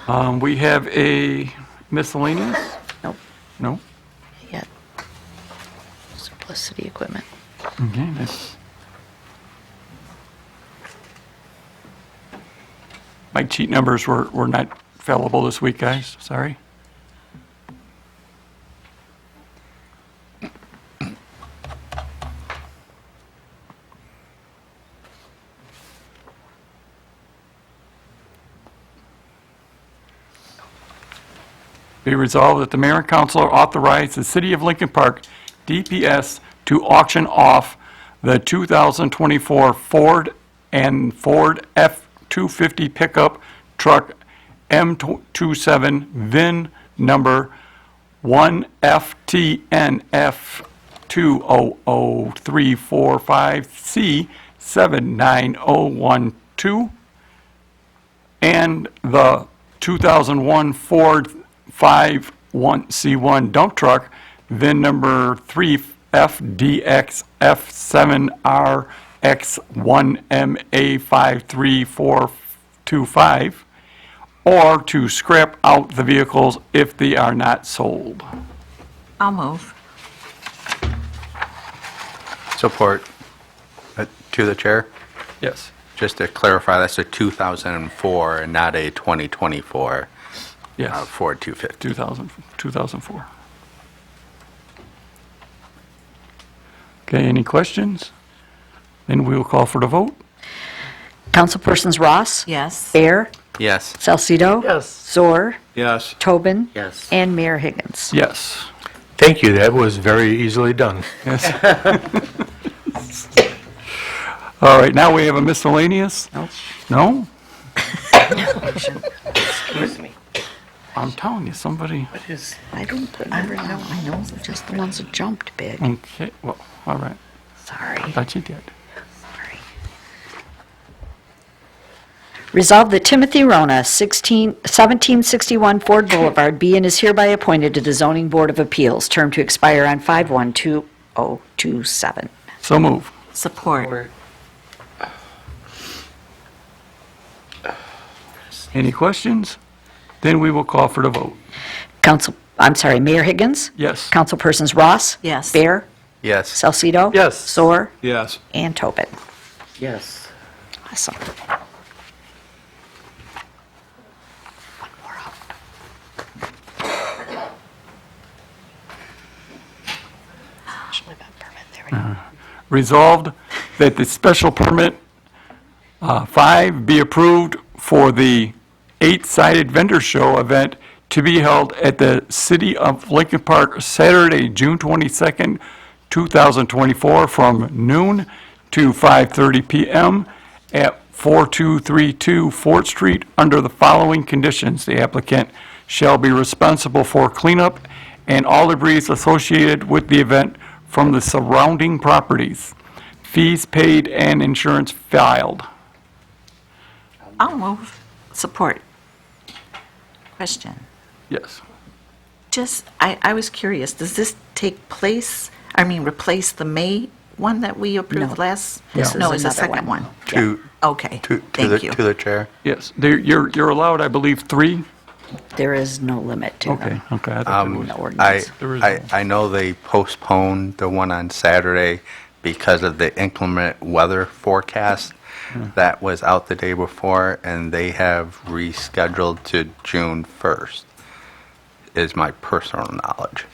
We have a miscellaneous? Nope. No? Yet. Surplus city equipment. Okay, that's... My cheat numbers were not fallible this week, guys, sorry. Be resolved that the mayor and council authorize the City of Lincoln Park DPS to auction off the 2024 Ford and Ford F-250 pickup truck M27 VIN number 1FTNF2000345C79012 and the 2001 Ford 51C1 dump truck, VIN number 3FDXF7RX1MA53425, or to scrap out the vehicles if they are not sold. I'll move. Support. To the chair, Yes. just to clarify, that's a 2004 and not a 2024 Yes. Ford 250. 2004. Okay, any questions? Then we will call for the vote. Councilpersons Ross? Yes. Bear? Yes. Salcido? Yes. Zor? Yes. Tobin? Yes. And Mayor Higgins. Yes. Thank you, that was very easily done. Yes. All right, now we have a miscellaneous? No? Excuse me. I'm telling you, somebody, I don't remember, no, I know, just the ones that jumped big. okay, well, all right, Sorry. thought you did. Sorry. Resolved that Timothy Rona, 1761 Ford Boulevard, be and is hereby appointed to the Zoning Board of Appeals, term to expire on 5/1/2027. So move. Support. Any questions? Then we will call for the vote. Mayor Higgins? Yes. Councilpersons Ross? Yes. Bear? Yes. Salcido? Yes. Zor? Yes. And Tobin. Yes. Awesome. Resolved that the special permit 5 be approved for the 8-sided vendor show event to be held at the City of Lincoln Park Saturday, June 22nd, 2024, from noon to 5:30 p.m. at 4232 Fort Street under the following conditions. The applicant shall be responsible for cleanup and all debris associated with the event from the surrounding properties. Fees paid and insurance filed. I'll move. Support. Question. Yes. Just, I was curious, does this take place, replace the May one that we approved No. last? This is No, it's the another second one. one. To, Okay, to thank the, you. to the chair. Yes. You're allowed, I believe, 3? There is no limit to them. Okay. I thought there was. No I, ordinance. There is I know they postponed the one on Saturday because of the inclement weather forecast that was out the day before, and they have rescheduled to June 1st, is my personal knowledge.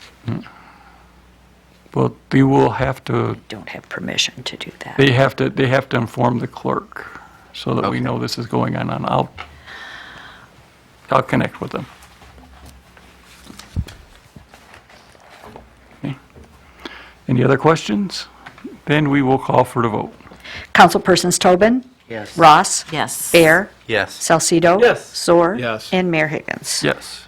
Well, they will have to, Don't have permission to do that. they have to inform the clerk so that we Okay. know this is going on, and I'll connect with them. Okay. Any other questions? Then we will call for the vote. Councilpersons Tobin? Yes. Ross? Yes. Bear? Yes. Salcido? Yes. Zor? Yes. And Mayor Higgins. Yes.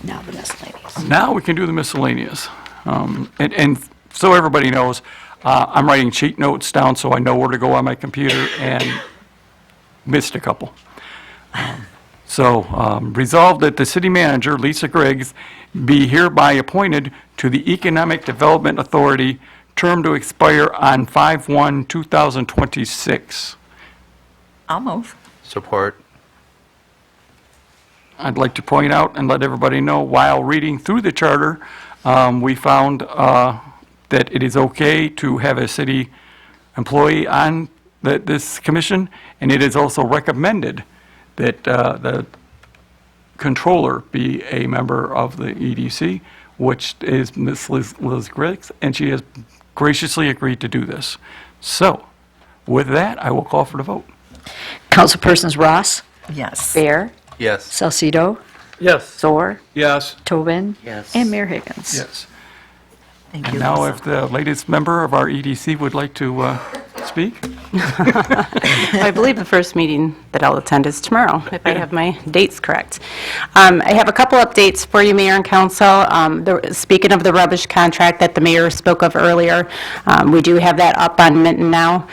Now the miscellaneous. Now we can do the miscellaneous. And so everybody knows, I'm writing cheat notes down so I know where to go on my computer, and missed a couple. Resolved that the city manager, Lisa Griggs, be hereby appointed to the Economic Development Authority, term to expire on 5/1/2026. I'll move. Support. I'd like to point out and let everybody know, while reading through the charter, we found that it is okay to have a city employee on this commission, and it is also recommended that the controller be a member of the EDC, which is Ms. Liz Griggs, and she has graciously agreed to do this. So, with that, I will call for the vote. Councilpersons Ross? Yes. Bear? Yes. Salcido? Yes. Zohr, Yes. Tobin, Yes. and Mayor Higgins. Yes. Thank And you, now Lisa. if the latest member of our EDC would like to speak? I believe the first meeting that I'll attend is tomorrow, if I have my dates correct. I have a couple updates for you, Mayor and Council. Speaking of the rubbish contract that the mayor spoke of earlier, we do have that up on Minton now,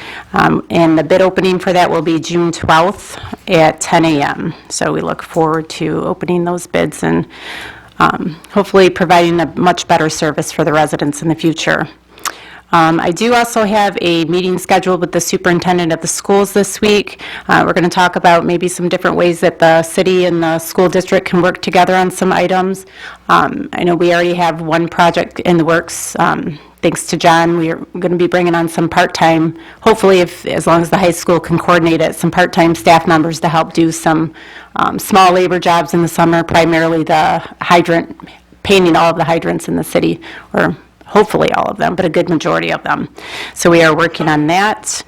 and the bid opening for that will be June 12th at 10 a.m. So we look forward to opening those bids and hopefully providing a much better service for the residents in the future. I do also have a meeting scheduled with the superintendent of the schools this week. We're going to talk about maybe some different ways that the city and the school district can work together on some items. I know we already have one project in the works. Thanks to John, we are going to be bringing on some part-time, hopefully as long as the high school can coordinate it, some part-time staff members to help do some small labor jobs in the summer, primarily the hydrant, painting all of the hydrants in the city, or hopefully all of them, but a good majority of them. So we are working on that.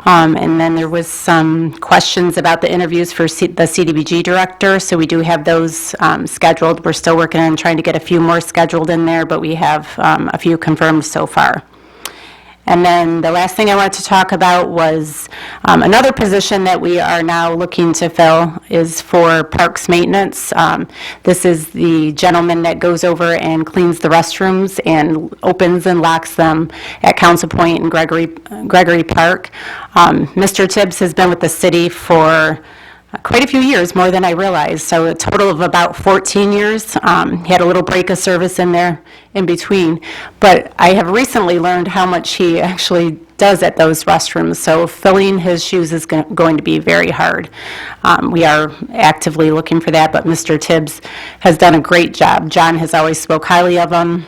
And then there was some questions about the interviews for the CDBG director, so we do have those scheduled. We're still working on trying to get a few more scheduled in there, but we have a few confirmed so far. And then the last thing I wanted to talk about was another position that we are now looking to fill is for parks maintenance. This is the gentleman that goes over and cleans the restrooms and opens and locks them at Council Point and Gregory Park. Mr. Tibbs has been with the city for quite a few years, more than I realized, so a total of about 14 years. He had a little break of service in there in between, but I have recently learned how much he actually does at those restrooms, so filling his shoes is going to be very hard. We are actively looking for that, but Mr. Tibbs has done a great job. John has always spoke highly of him,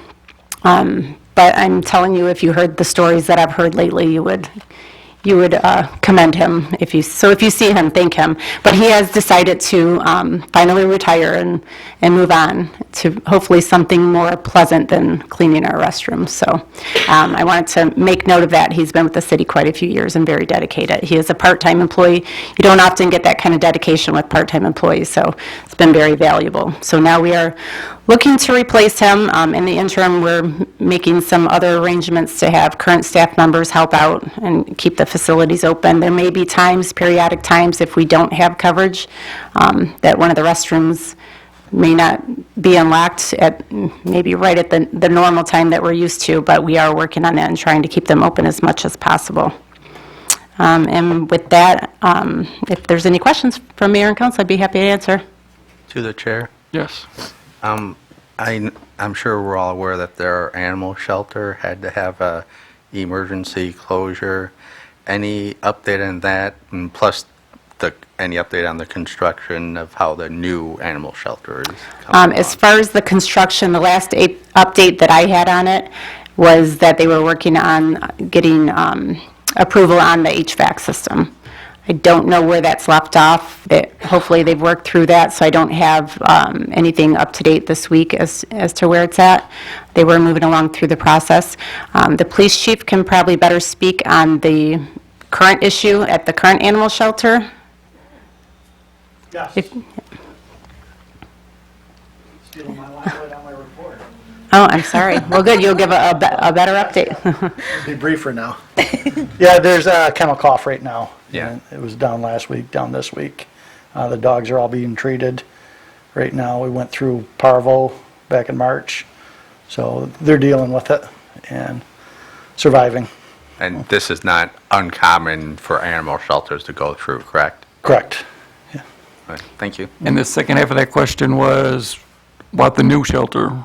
but I'm telling you, if you heard the stories that I've heard lately, you would commend him. If you see him, thank him. But he has decided to finally retire and move on to hopefully something more pleasant than cleaning our restrooms. So I wanted to make note of that. He's been with the city quite a few years and very dedicated. He is a part-time employee. You don't often get that kind of dedication with part-time employees, so it's been very valuable. So now we are looking to replace him. In the interim, we're making some other arrangements to have current staff members help out and keep the facilities open. There may be times, periodic times, if we don't have coverage, that one of the restrooms may not be unlocked at maybe right at the normal time that we're used to, but we are working on that and trying to keep them open as much as possible. And with that, if there's any questions from Mayor and Council, I'd be happy to answer. To the chair. Yes. I'm sure we're all aware that their animal shelter had to have a emergency closure. Any update on that, and plus any update on the construction of how the new animal shelter is coming As far as the construction, the last update that I had on it was that they were working on getting approval on the HVAC system. I don't know where that's left off. Hopefully they've worked through that, so I don't have anything up to date this week as to where it's at. They were moving along through the process. The police chief can probably better speak on the current issue at the current animal shelter. Yes. Stealing my line right on my report. Oh, I'm sorry. Well, good, you'll give a better update. Be briefer now. Yeah, there's a kennel cough right now. Yeah. It was down last week, down this week. The dogs are all being treated right now. We went through parvo back in March, so they're dealing with it and surviving. And this is not uncommon for animal shelters to go through, correct? Correct. Right. Thank you. And the second half of that question was about the new shelter.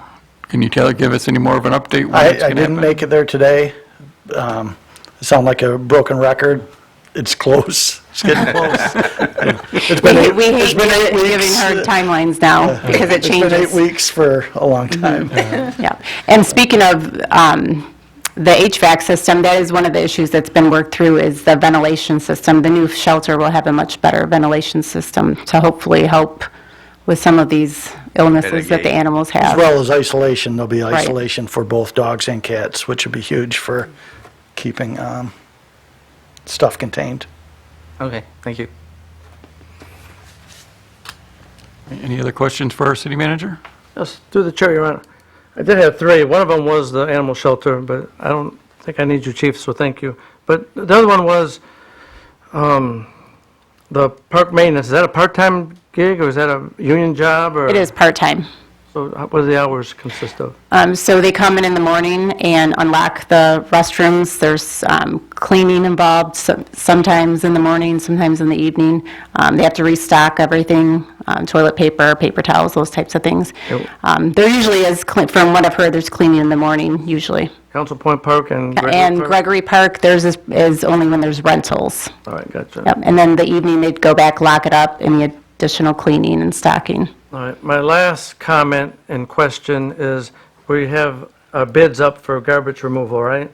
Can you give us any more of an update? when it's I gonna didn't happen? make it there today. It sound like a broken record. It's close. It's getting close. It's been We hate eight weeks. giving her timelines now because it changes. It's been 8 weeks for a long time. Yeah, and speaking of the HVAC system, that is one of the issues that's been worked through is the ventilation system. The new shelter will have a much better ventilation system to hopefully help with some of these illnesses that the Mitigate. animals As have. well as isolation, there'll be Right. isolation for both dogs and cats, which would be huge for keeping stuff contained. Okay, thank you. Any other questions for our city manager? Yes, through the chair, Your Honor. I did have three. One of them was the animal shelter, but I don't think I need you, Chief, so thank you. But the other one was the park maintenance. Is that a part-time gig, or is that a union job? Or It is part-time. So what do the hours consist of? So they come in the morning and unlock the restrooms. There's cleaning involved, sometimes in the morning, sometimes in the evening. They have to restock everything, toilet paper, paper towels, those types of things. There usually is, from what I've heard, there's cleaning in the morning, usually. Council Point Park and Gregory And Park? Gregory Park, theirs is only when there's rentals. All right, gotcha. Yep. And then the evening, they'd go back, lock it up, any additional cleaning and stocking. All right, my last comment and question is, we have bids up for garbage removal, right?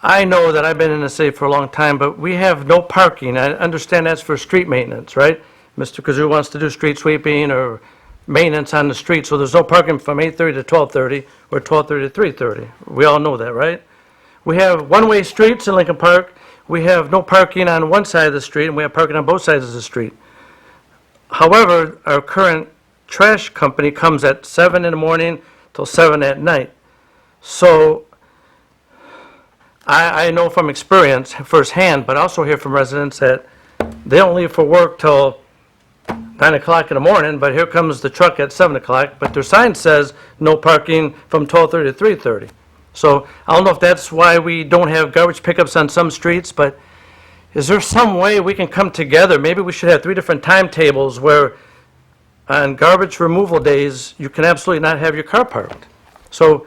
I know that I've been in the city for a long time, but we have no parking. I understand that's for street maintenance, right? Mr. Kazoo wants to do street sweeping or maintenance on the street, so there's no parking from 8:30 to 12:30 or 12:30 to 3:30. We all know that, right? We have one-way streets in Lincoln Park. We have no parking on one side of the street, and we have parking on both sides of the street. However, our current trash company comes at 7 in the morning till 7 at night. So I know from experience firsthand, but I also hear from residents that they don't leave for work till 9 o'clock in the morning, but here comes the truck at 7 o'clock, but their sign says no parking from 12:30 to 3:30. So I don't know if that's why we don't have garbage pickups on some streets, but is there some way we can come together? Maybe we should have 3 different timetables where on garbage removal days, you can absolutely not have your car parked. So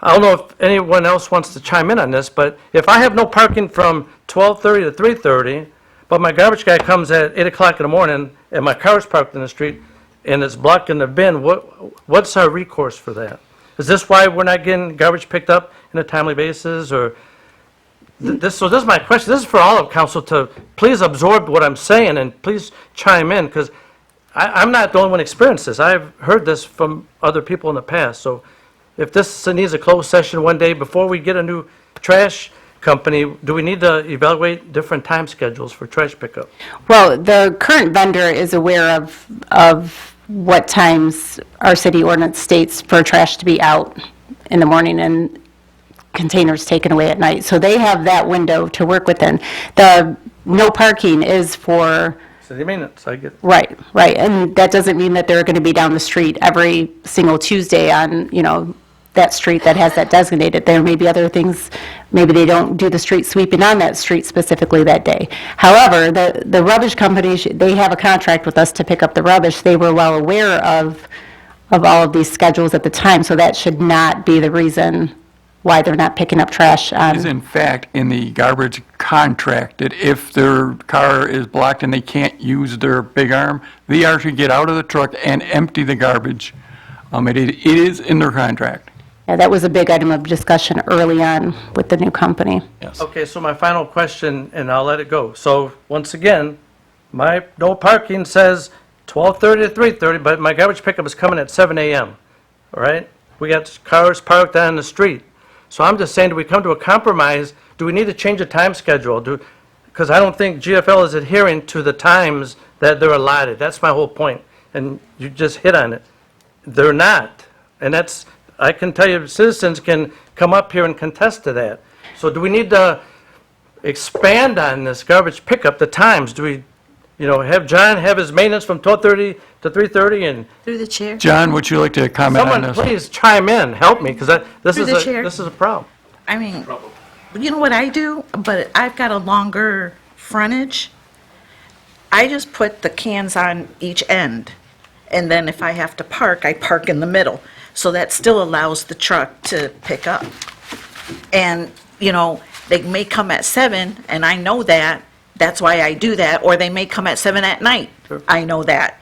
I don't know if anyone else wants to chime in on this, but if I have no parking from 12:30 to 3:30, but my garbage guy comes at 8 o'clock in the morning and my car's parked in the street and it's blocking the bin, what's our recourse for that? Is this why we're not getting garbage picked up on a timely basis, or? So this is my question. This is for all of council to please absorb what I'm saying and please chime in, because I'm not the only one experiencing this. I've heard this from other people in the past. So if this needs a closed session one day before we get a new trash company, do we need to evaluate different time schedules for trash pickup? Well, the current vendor is aware of what times our city ordinance states for trash to be out in the morning and containers taken away at night. So they have that window to work within. The no parking is for, City maintenance, I get it. right, and that doesn't mean that they're going to be down the street every single Tuesday on, that street that has that designated. There may be other things, maybe they don't do the street sweeping on that street specifically that day. However, the rubbish companies, they have a contract with us to pick up the rubbish. They were well aware of all of these schedules at the time, so that should not be the reason why they're not picking up trash Is in fact in the garbage contract that if their car is blocked and they can't use their big arm, they are to get out of the truck and empty the garbage. It is in their contract. Yeah, that was a big item of discussion early on with the new company. Yes. Okay, so my final question, and I'll let it go. So once again, my no parking says 12:30 to 3:30, but my garbage pickup is coming at 7 a.m., all right? We got cars parked on the street. So I'm just saying, do we come to a compromise? Do we need to change the time schedule? Because I don't think GFL is adhering to the times that they're allotted. That's my whole point, and you just hit on it. They're not, and that's, I can tell you, citizens can come up here and contest to that. So do we need to expand on this garbage pickup, the times? Do we, have John have his maintenance from 12:30 to 3:30 and Through the chair. John, would you like to comment on someone this? please chime in, help me, because this Through the chair. is a problem. I mean, you know what I do? But I've got a longer frontage. I just put the cans on each end. And then if I have to park, I park in the middle. So that still allows the truck to pick up. And, they may come at 7, and I know that. That's why I do that. Or they may come at 7 at night. Sure. I know that.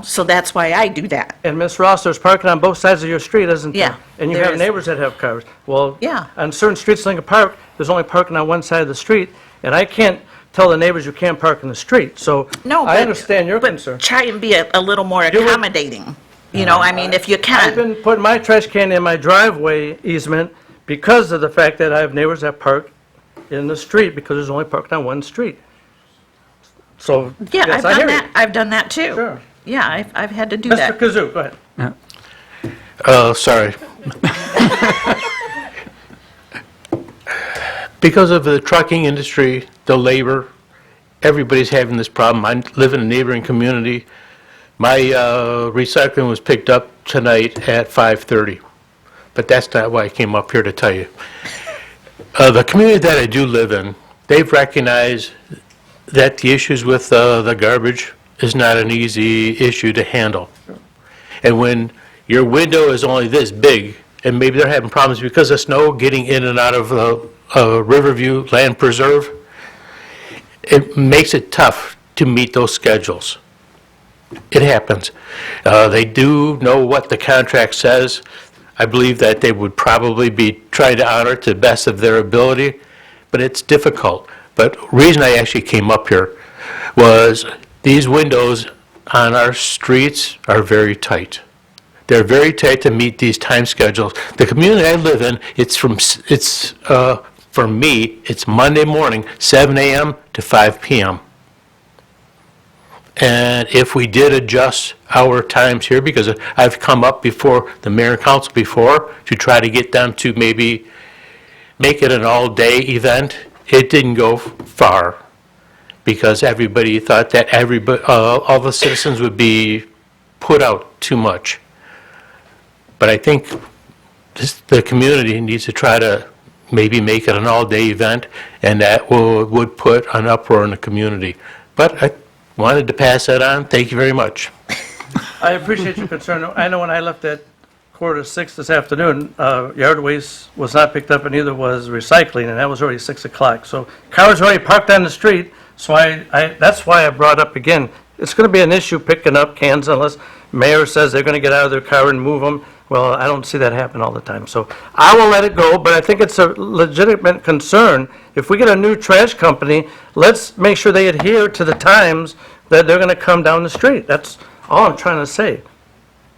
So that's why I do that. And Ms. Ross, there's parking on both sides of your street, isn't there? Yeah, And you there have is. neighbors that have cars. Well, Yeah. on certain streets in Lincoln Park, there's only parking on one side of the street, and I can't tell the neighbors you can't park in the street. So No, I but- understand your concern. Try and be a little more Do it. accommodating. If you I've can. been putting my trash can in my driveway easement because of the fact that I have neighbors that park in the street because there's only parking on one street. So, Yeah, yes, I've I done hear you. that. I've done that too. Sure. Yeah, I've had to do that. Mr. Kazoo, go ahead. Sorry. Because of the trucking industry, the labor, everybody's having this problem. I live in a neighboring community. My recycling was picked up tonight at 5:30, but that's not why I came up here to tell you. The community that I do live in, they've recognized that the issues with the garbage is not an easy issue to handle. And when your window is only this big, and maybe they're having problems because of snow getting in and out of Riverview Land Preserve, it makes it tough to meet those schedules. It happens. They do know what the contract says. I believe that they would probably be trying to honor it to the best of their ability, but it's difficult. But the reason I actually came up here was these windows on our streets are very tight. They're very tight to meet these time schedules. The community I live in, for me, it's Monday morning, 7 a.m. to 5 p.m. And if we did adjust our times here, because I've come up before the mayor and council before to try to get them to maybe make it an all-day event, it didn't go far because everybody thought that all the citizens would be put out too much. But I think the community needs to try to maybe make it an all-day event, and that would put an uproar in the community. But I wanted to pass that on. Thank you very much. I appreciate your concern. I know when I left at 5:45 this afternoon, yard waste was not picked up and neither was recycling, and that was already 6 o'clock. So cars were already parked on the street, so that's why I brought up again, it's going to be an issue picking up cans unless mayor says they're going to get out of their car and move them. Well, I don't see that happen all the time. So I will let it go, but I think it's a legitimate concern. If we get a new trash company, let's make sure they adhere to the times that they're going to come down the street. That's all I'm trying to say.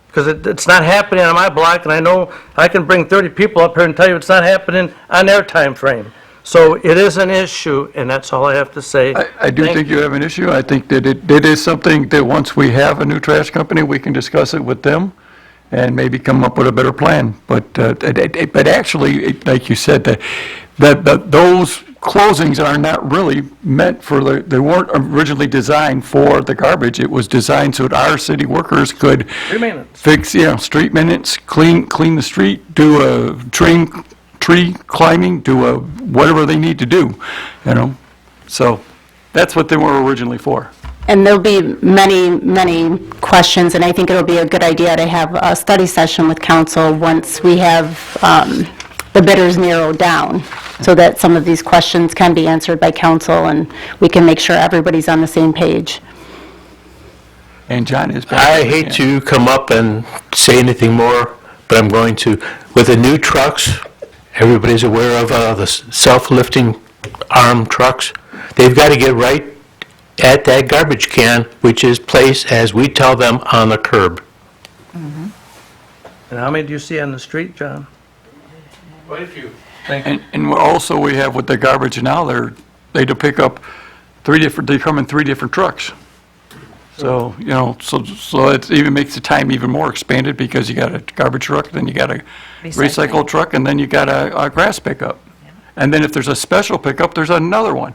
Because it's not happening on my block, and I know I can bring 30 people up here and tell you it's not happening on their time frame. So it is an issue, and that's all I have to say. I do think you have an issue. I think that it is something that once we have a new trash company, we can discuss it with them and maybe come up with a better plan. But actually, like you said, that those closings are not really meant for they weren't originally designed for the garbage. It was designed so that our city workers could fix, street maintenance, clean the street, do a tree climbing, do whatever they need to do, So that's what they were originally for. And there'll be many, many questions, and I think it'll be a good idea to have a study session with council once we have the bidders narrowed down, so that some of these questions can be answered by council, and we can make sure everybody's on the same page. And John is back. I hate to come up and say anything more, but I'm going to. With the new trucks, everybody's aware of the self-lifting arm trucks. They've got to get right at that garbage can, which is placed, as we tell them, on the curb. And how many do you see on the street, John? Quite a few. And also we have with the garbage now, they do pick up they come in 3 different trucks. So, so it even makes the time even more expanded because you got a garbage truck, then you got a recycle truck, and then you got a grass pickup. And then if there's a special pickup, there's another one.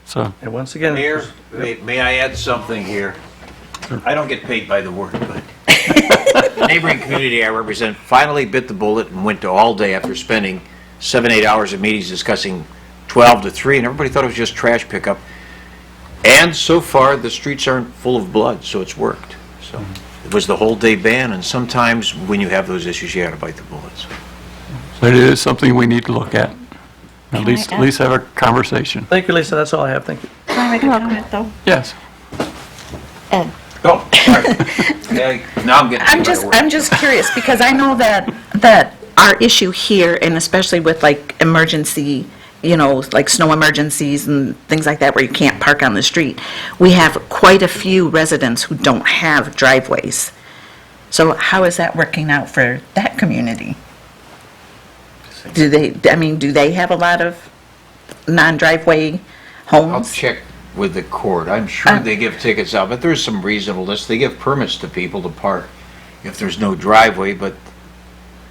So. And once again. Mayor, may I add something here? I don't get paid by the word, but the neighboring community I represent finally bit the bullet and went to all day after spending 7-8 hours of meetings discussing 12 to 3, and everybody thought it was just trash pickup. And so far, the streets aren't full of blood, so it's worked. So it was the whole day ban, and sometimes when you have those issues, you got to bite the bullets. But it is something we need to look at. At least have a conversation. Thank you, Lisa. That's all I have. Thank you. Can I make a comment, though? Yes. Ed. Oh, sorry. Yeah, now I'm getting. I'm just curious, because I know that our issue here, and especially with like emergency, like snow emergencies and things like that where you can't park on the street, we have quite a few residents who don't have driveways. So how is that working out for that community? Do they have a lot of non-driveway homes? I'll check with the court. I'm sure they give tickets out, but there's some reasonableness. They give permits to people to park if there's no driveway, but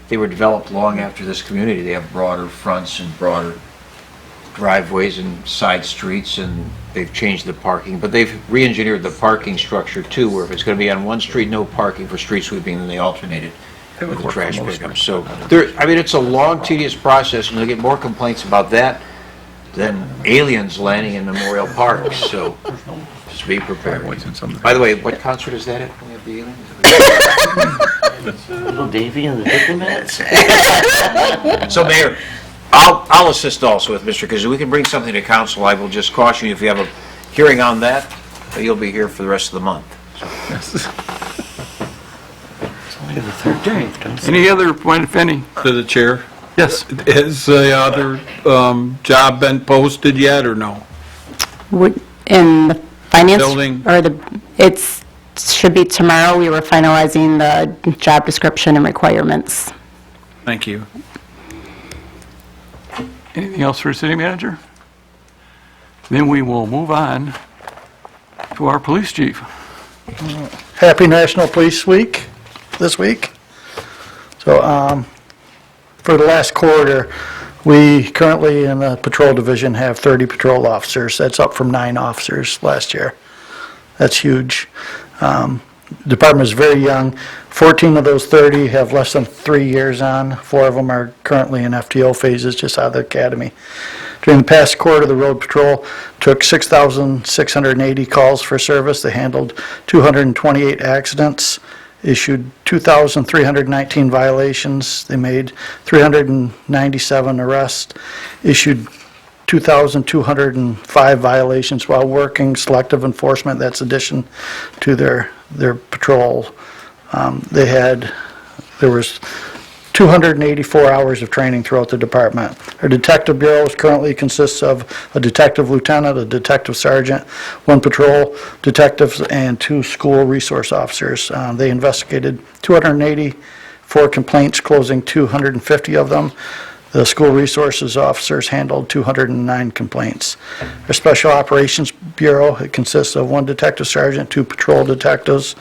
they were developed long after this community. They have broader fronts and broader driveways and side streets, and they've changed the parking, but they've re-engineered the parking structure too, where if it's going to be on one street, no parking for street sweeping, then they alternate it with the trash pickup. So there, I mean, it's a long, tedious process, and you'll get more complaints about that than aliens landing in Memorial Park, so just be prepared. By the way, what concert is that at? We have the aliens? Little Davy and the Diplomats? So Mayor, I'll assist also with Mr. Kazoo. We can bring something to council. I will just caution you, if you have a hearing on that, you'll be here for the rest of the month. It's only the 13th. Any other point, if any? To the chair? Yes. Has the other job been posted yet, or no? In the finance? Building. Or should be tomorrow. We were finalizing the job description and requirements. Thank you. Anything else for city manager? Then we will move on to our police chief. Happy National Police Week this week. So, for the last quarter, we currently in the patrol division have 30 patrol officers. That's up from 9 officers last year. That's huge. Department is very young. 14 of those 30 have less than 3 years on. 4 of them are currently in FTO phases just out of the academy. During the past quarter, the road patrol took 6,680 calls for service. They handled 228 accidents, issued 2,319 violations. They made 397 arrests, issued 2,205 violations while working selective enforcement. That's addition to their patrol. There was 284 hours of training throughout the department. Our detective bureau currently consists of a detective lieutenant, a detective sergeant, 1 patrol detective, and 2 school resource officers. They investigated 284 complaints, closing 250 of them. The school resources officers handled 209 complaints. Our Special Operations Bureau, it consists of 1 detective sergeant, 2 patrol detectives.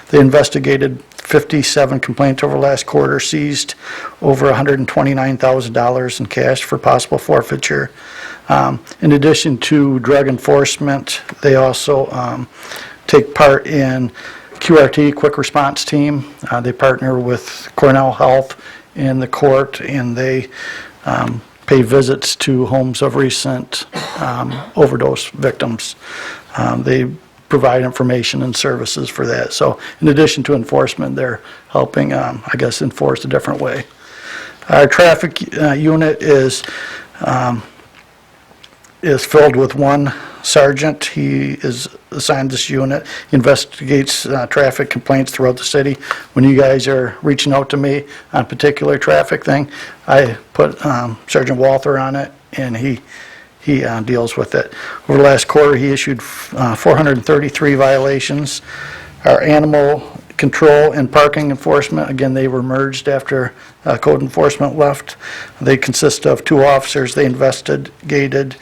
They investigated 57 complaints over last quarter, seized over $129,000 in cash for possible forfeiture. In addition to drug enforcement, they also take part in QRT, Quick Response Team. They partner with Cornell Health in the court, and they pay visits to homes of recent overdose victims. They provide information and services for that. So in addition to enforcement, they're helping, enforce a different way. Our traffic unit is filled with 1 sergeant. He is assigned this unit. He investigates traffic complaints throughout the city. When you guys are reaching out to me on a particular traffic thing, I put Sergeant Walther on it, and he deals with it. Over the last quarter, he issued 433 violations. Our animal control and parking enforcement, again, they were merged after code enforcement left. They consist of 2 officers. They investigated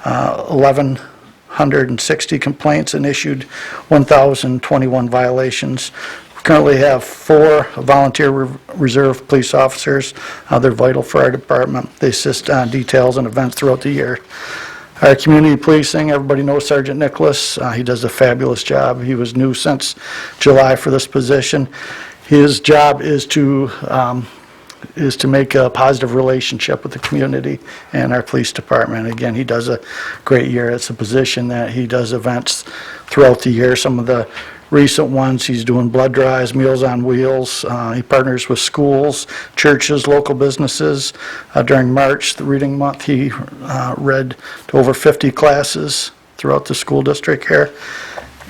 1,160 complaints and issued 1,021 violations. We currently have 4 volunteer reserve police officers. They're vital for our department. They assist on details and events throughout the year. Our community policing, everybody knows Sergeant Nicholas. He does a fabulous job. He was new since July for this position. His job is to make a positive relationship with the community and our police department. Again, he does a great year. It's a position that he does events throughout the year. Some of the recent ones, he's doing blood drives, Meals on Wheels. He partners with schools, churches, local businesses. During March, the reading month, he read to over 50 classes throughout the school district here.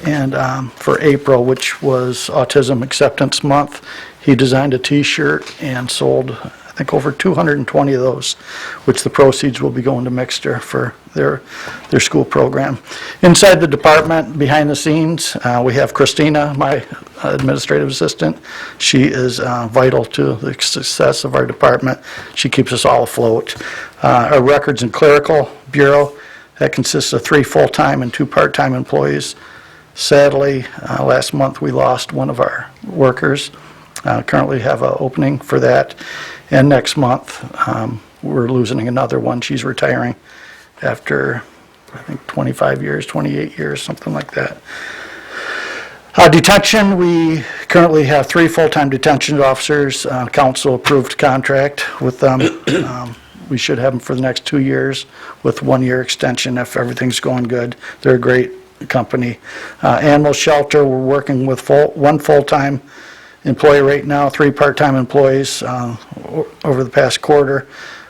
And for April, which was Autism Acceptance Month, he designed a T-shirt and sold, I think, over 220 of those, which the proceeds will be going to Mixter for their school program. Inside the department, behind the scenes, we have Christina, my administrative assistant. She is vital to the success of our department. She keeps us all afloat. Our Records and Clerical Bureau That consists of 3 full-time and 2 part-time employees. Sadly, last month, we lost one of our workers. Currently have an opening for that. And next month, we're losing another one. She's retiring after, I think, 25 years, 28 years, something like that. Detention, we currently have 3 full-time detention officers, council-approved contract with them. We should have them for the next 2 years with 1-year extension if everything's going good. They're a great company. Animal shelter, we're working with 1 full-time employee right now, 3 part-time employees over the past quarter.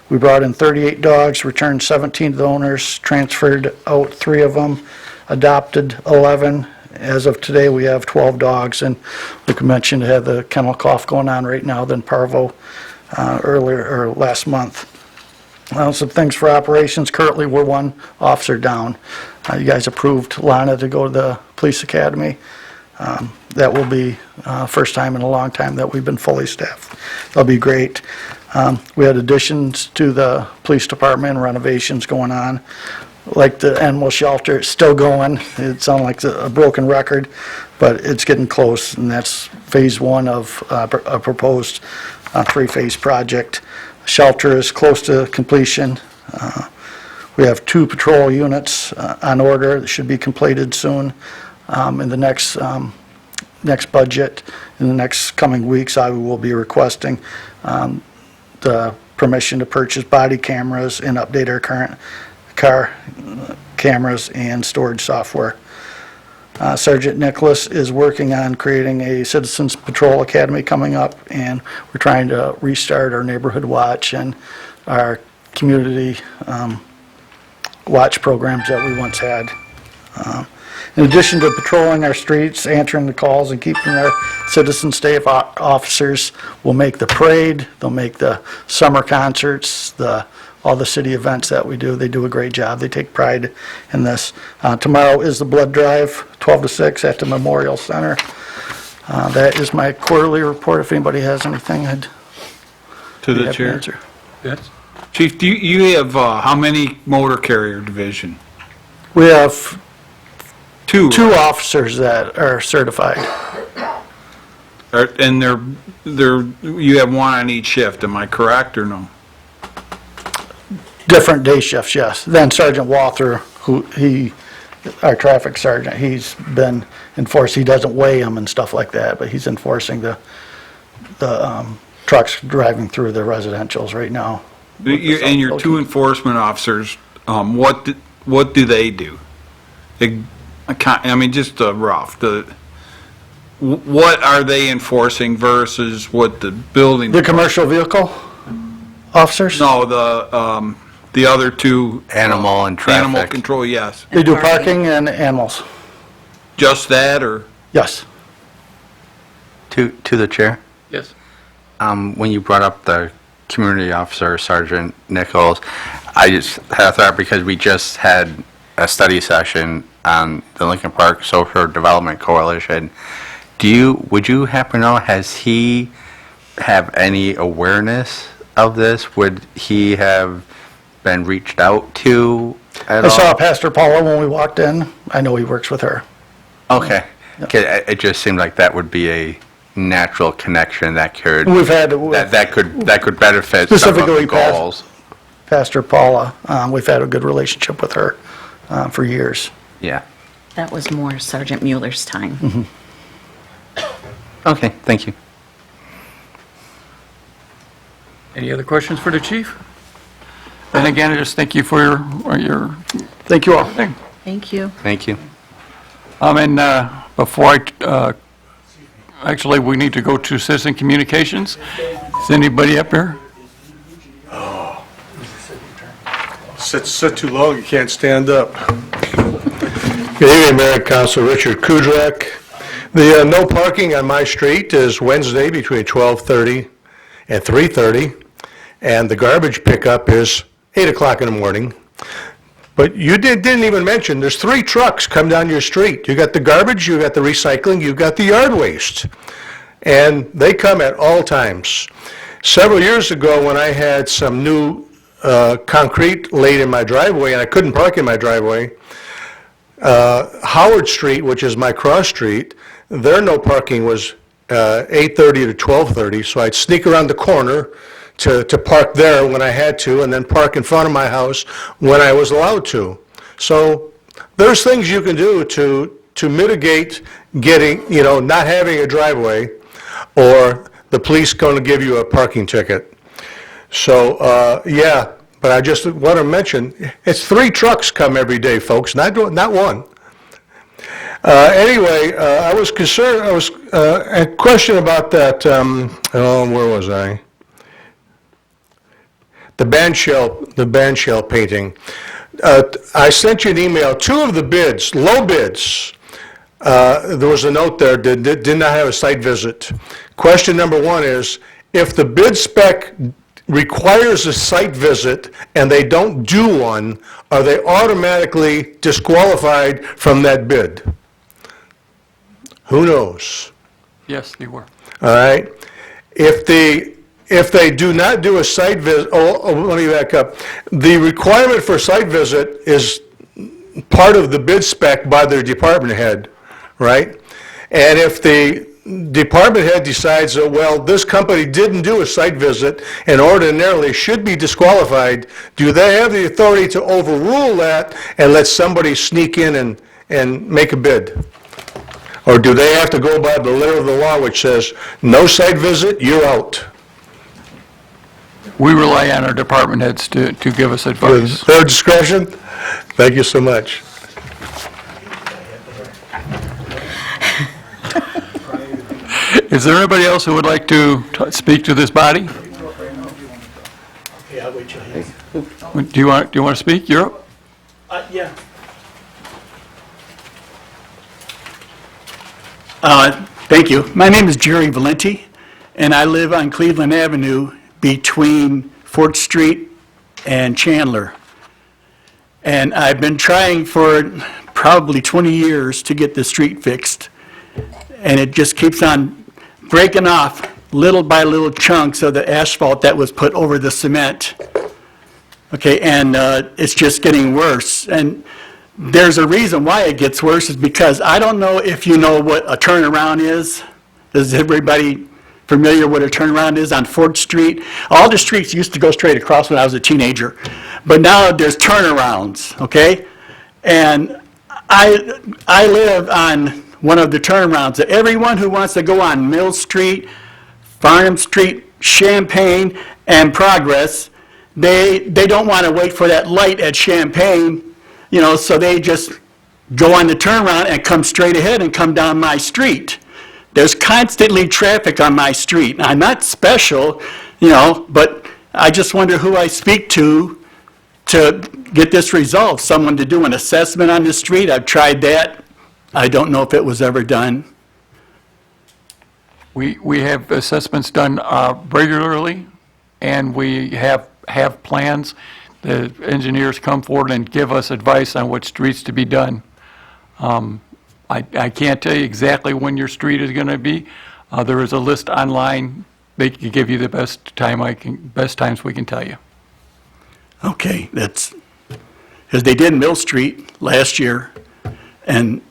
We brought in 38 dogs, returned 17 to the owners, transferred out 3 of them, adopted 11. As of today, we have 12 dogs, and like I mentioned, had the kennel cough going on right now, then parvo last month. Some things for operations. Currently, we're 1 officer down. You guys approved Lana to go to the police academy. That will be first time in a long time that we've been fully staffed. That'll be great. We had additions to the police department, renovations going on. Like the animal shelter, it's still going. It sounds like a broken record, but it's getting close, and that's phase 1 of a proposed 3-phase project. Shelter is close to completion. We have 2 patrol units on order that should be completed soon. In the next budget, in the next coming weeks, I will be requesting the permission to purchase body cameras and update our current car cameras and storage software. Sergeant Nicholas is working on creating a Citizens Patrol Academy coming up, and we're trying to restart our neighborhood watch and our community watch programs that we once had. In addition to patrolling our streets, answering the calls, and keeping our citizen staff officers, will make the parade, they'll make the summer concerts, all the city events that we do. They do a great job. They take pride in this. Tomorrow is the blood drive, 12 to 6 at the Memorial Center. That is my quarterly report. If anybody has anything, I'd To be the happy to chair. answer. Yes. Chief, do you have, how many motor carrier division? We have 2. 2 officers that are certified. And you have 1 on each shift, am I correct or no? Different day shifts, yes. Then Sergeant Walther, our traffic sergeant, he's been enforced, he doesn't weigh them and stuff like that, but he's enforcing the trucks driving through the residentials right now. And your 2 enforcement officers, what do they do? I mean, just rough, what are they enforcing versus what the building? The commercial vehicle officers? No, the other 2. Animal and traffic. Animal control, yes. They do parking and animals. Just that, or? Yes. To the chair? Yes. When you brought up the community officer, Sergeant Nichols, I just had a thought because we just had a study session on the Lincoln Park Social Development Coalition. Would you happen to know, has he have any awareness of this? Would he have been reached out to at all? I saw Pastor Paula when we walked in. I know he works with her. Okay. Okay, it just seemed like that would be a natural connection that could We've had, that could benefit some of specifically the goals. Pastor Paula, we've had a good relationship with her for years. Yeah. That was more Sergeant Mueller's time. Mm-hmm. Okay, thank you. Any other questions for the chief? And again, I just thank you for your Thank you all. thing. Thank you. Thank you. And before actually, we need to go to citizen communications. Is anybody up here? Sit too long, you can't stand up. Good evening, Mayor and Council. Richard Kudrak. The no parking on my street is Wednesday between 12:30 and 3:30, and the garbage pickup is 8 o'clock in the morning. But you didn't even mention, there's 3 trucks come down your street. You got the garbage, you got the recycling, you got the yard waste. And they come at all times. Several years ago, when I had some new concrete laid in my driveway, and I couldn't park in my driveway. Howard Street, which is my cross street, their no parking was 8:30 to 12:30, so I'd sneak around the corner to park there when I had to, and then park in front of my house when I was allowed to. So there's things you can do to mitigate getting, not having a driveway, or the police going to give you a parking ticket. So, yeah, but I just want to mention, it's 3 trucks come every day, folks, not one. Anyway, I was concerned, a question about that, where was I? The band shell painting. I sent you an email, 2 of the bids, low bids, there was a note there that did not have a site visit. Question number 1 is, if the bid spec requires a site visit and they don't do one, are they automatically disqualified from that bid? Who knows? Yes, they were. All right. If they do not do a site visit, let me back up. The requirement for site visit is part of the bid spec by their department head, right? And if the department head decides that, well, this company didn't do a site visit and ordinarily should be disqualified, do they have the authority to overrule that and let somebody sneak in and make a bid? Or do they have to go by the letter of the law, which says, no site visit, you're out? We rely on our department heads to give us advice. Their discretion? Thank you so much. Is there anybody else who would like to speak to this body? Do you want to speak? You're up. Yeah. Thank you. My name is Jerry Valenti, and I live on Cleveland Avenue between 4th Street and Chandler. And I've been trying for probably 20 years to get the street fixed, and it just keeps on breaking off little by little chunks of the asphalt that was put over the cement. Okay, and it's just getting worse. And there's a reason why it gets worse, is because I don't know if you know what a turnaround is. Is everybody familiar what a turnaround is on 4th Street? All the streets used to go straight across when I was a teenager, but now there's turnarounds, okay? And I live on one of the turnarounds. Everyone who wants to go on Mill Street, Farnham Street, Champaign, and Progress, they don't want to wait for that light at Champaign, so they just go on the turnaround and come straight ahead and come down my street. There's constantly traffic on my street. I'm not special, but I just wonder who I speak to get this resolved. Someone to do an assessment on the street. I've tried that. I don't know if it was ever done. We have assessments done regularly, and we have plans. The engineers come forward and give us advice on what streets to be done. I can't tell you exactly when your street is going to be. There is a list online. They can give you the best times we can tell you. Okay, that's, because they did Mill Street last year, and,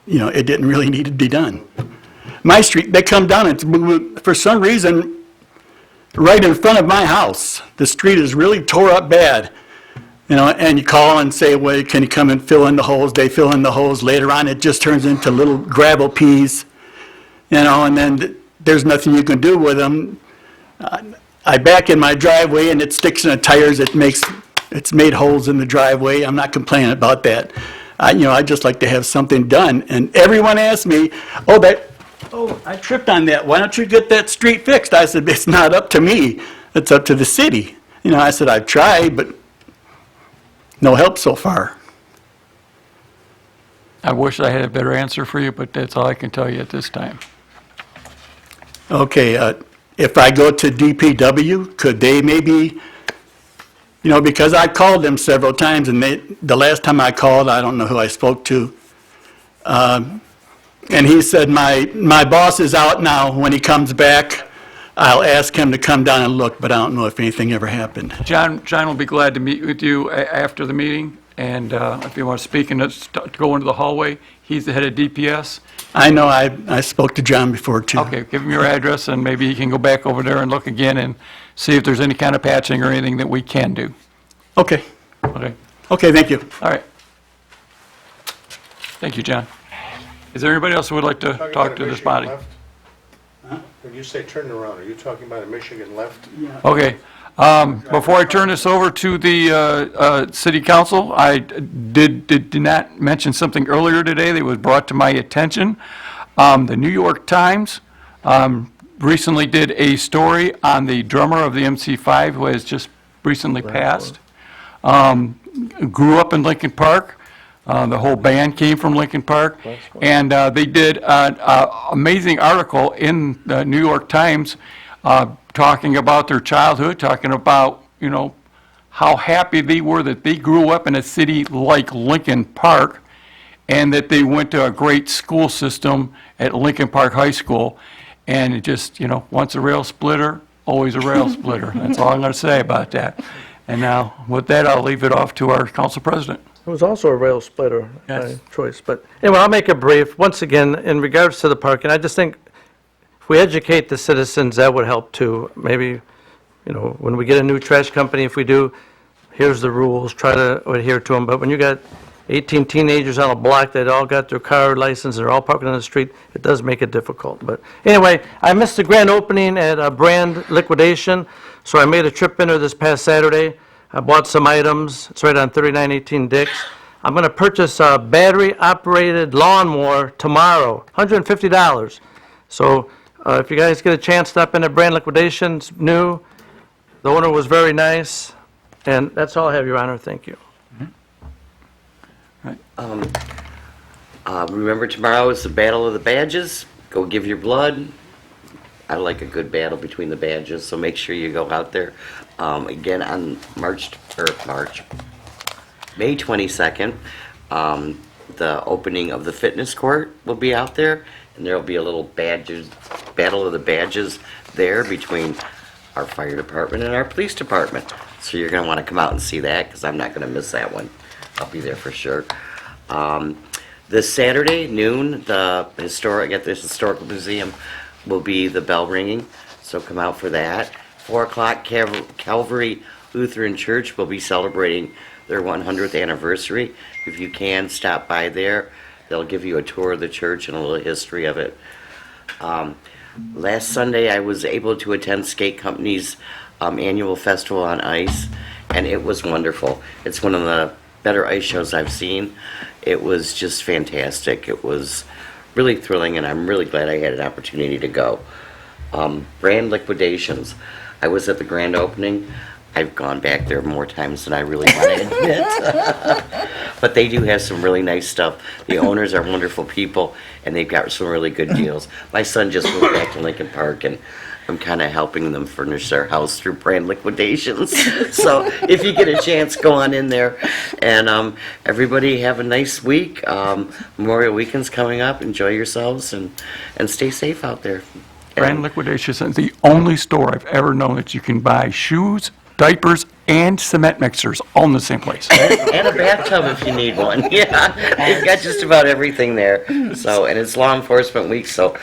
it didn't really need to be done. My street, they come down, and for some reason, right in front of my house, the street is really tore up bad. And you call and say, well, can you come and fill in the holes? They fill in the holes. Later on, it just turns into little gravel peas, and then there's nothing you can do with them. I back in my driveway, and it sticks in the tires. It's made holes in the driveway. I'm not complaining about that. I just like to have something done. And everyone asks me, I tripped on that. Why don't you get that street fixed? I said, it's not up to me. It's up to the city. I said, I've tried, but no help so far. I wish I had a better answer for you, but that's all I can tell you at this time. Okay, if I go to DPW, could they maybe, because I called them several times, and the last time I called, I don't know who I spoke to, and he said, my boss is out now. When he comes back, I'll ask him to come down and look, but I don't know if anything ever happened. John will be glad to meet with you after the meeting, and if you want to speak and to go into the hallway, he's the head of DPS. I know, I spoke to John before, too. Okay, give him your address, and maybe he can go back over there and look again and see if there's any kind of patching or anything that we can do. Okay. Okay, Okay, thank you. all right. Thank you, John. Is there anybody else who would like to talk to this body? When you say turn around, are you talking about a Michigan left? Okay. Before I turn this over to the city council, I did not mention something earlier today that was brought to my attention. The New York Times recently did a story on the drummer of the MC5 who has just recently passed. Grew up in Lincoln Park. The whole band came from Lincoln Park. And they did an amazing article in the New York Times talking about their childhood, talking about, you know, how happy they were that they grew up in a city like Lincoln Park and that they went to a great school system at Lincoln Park High School. And it just, you know, once a rail splitter, always a rail splitter. That's all I'm going to say about that. And now, with that, I'll leave it off to our council president. It was also a rail splitter Yes. choice, but anyway, I'll make it brief. Once again, in regards to the parking, I just think if we educate the citizens, that would help too. Maybe, you know, when we get a new trash company, if we do, here's the rules, try to adhere to them. But when you got 18 teenagers on a block that all got their car license, they're all parking on the street, it does make it difficult. But anyway, I missed the grand opening at a brand liquidation, so I made a trip in there this past Saturday. I bought some items. It's right on 3918 Dix. I'm going to purchase a battery-operated lawnmower tomorrow, $150. So if you guys get a chance, stop in at Brand Liquidation. It's new. The owner was very nice. And that's all I have, Your Honor. Thank you. Remember tomorrow is the Battle of the Badges. Go give your blood. I like a good battle between the badges, so make sure you go out there. Again, on May 22nd, the opening of the fitness court will be out there, and there'll be a little Battle of the Badges there between our fire department and our police department. So you're going to want to come out and see that, because I'm not going to miss that one. I'll be there for sure. This Saturday, noon, at the Historical Museum will be the bell ringing, so come out for that. 4 o'clock, Calvary Lutheran Church will be celebrating their 100th anniversary. If you can, stop by there. They'll give you a tour of the church and a little history of it. Last Sunday, I was able to attend Skate Company's annual festival on ice, and it was wonderful. It's one of the better ice shows I've seen. It was just fantastic. It was really thrilling, and I'm really glad I had an opportunity to go. Brand Liquidations. I was at the grand opening. I've gone back there more times than I really want to admit. But they do have some really nice stuff. The owners are wonderful people, and they've got some really good deals. My son just moved back to Lincoln Park, and I'm kind of helping them furnish their house through Brand Liquidations. So if you get a chance, go on in there. And everybody have a nice week. Memorial Weekend's coming up. Enjoy yourselves and stay safe out there. Brand Liquidations is the only store I've ever known that you can buy shoes, diapers, and cement mixers all in the same place. And a bathtub if you need one. Yeah, they've got just about everything there. So, and it's Law Enforcement Week, so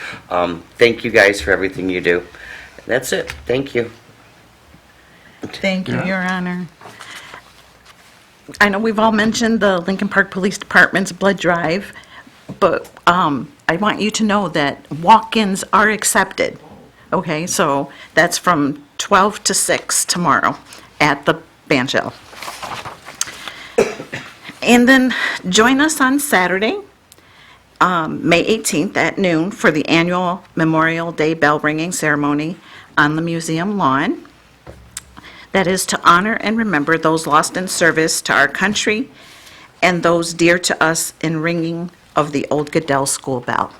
thank you guys for everything you do. That's it. Thank you. Thank you, Your Honor. I know we've all mentioned the Lincoln Park Police Department's blood drive, but I want you to know that walk-ins are accepted. Okay, so that's from 12 to 6 tomorrow at the Bandshell. And then join us on Saturday, May 18th at noon for the annual Memorial Day bell ringing ceremony on the museum lawn. That is to honor and remember those lost in service to our country and those dear to us in ringing of the old Goodell School bell.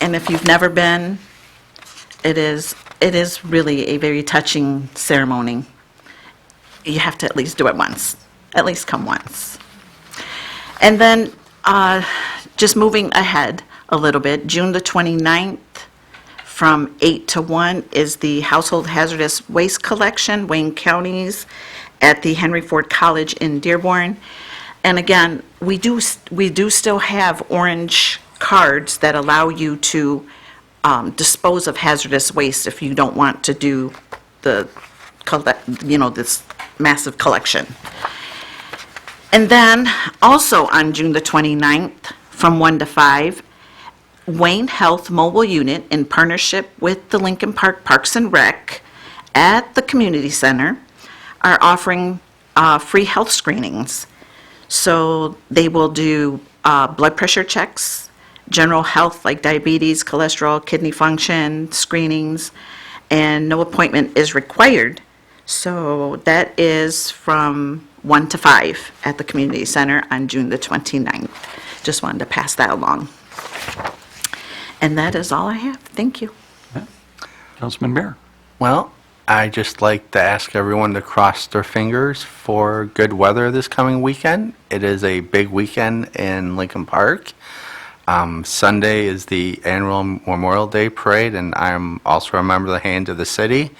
And if you've never been, it is really a very touching ceremony. You have to at least do it once, at least come once. And then just moving ahead a little bit, June the 29th from 8 to 1 is the household hazardous waste collection, Wayne County's, at the Henry Ford College in Dearborn. And again, we do still have orange cards that allow you to dispose of hazardous waste if you don't want to do this massive collection. And then also on June the 29th, from 1 to 5, Wayne Health Mobile Unit, in partnership with the Lincoln Park Parks and Rec at the community center, are offering free health screenings. So they will do blood pressure checks, general health like diabetes, cholesterol, kidney function screenings, and no appointment is required. So that is from 1 to 5 at the community center on June the 29th. Just wanted to pass that along. And that is all I have. Thank you. Councilman Bear. Well, I just like to ask everyone to cross their fingers for good weather this coming weekend. It is a big weekend in Lincoln Park. Sunday is the annual Memorial Day Parade, and I'm also a member of the Hand of the City.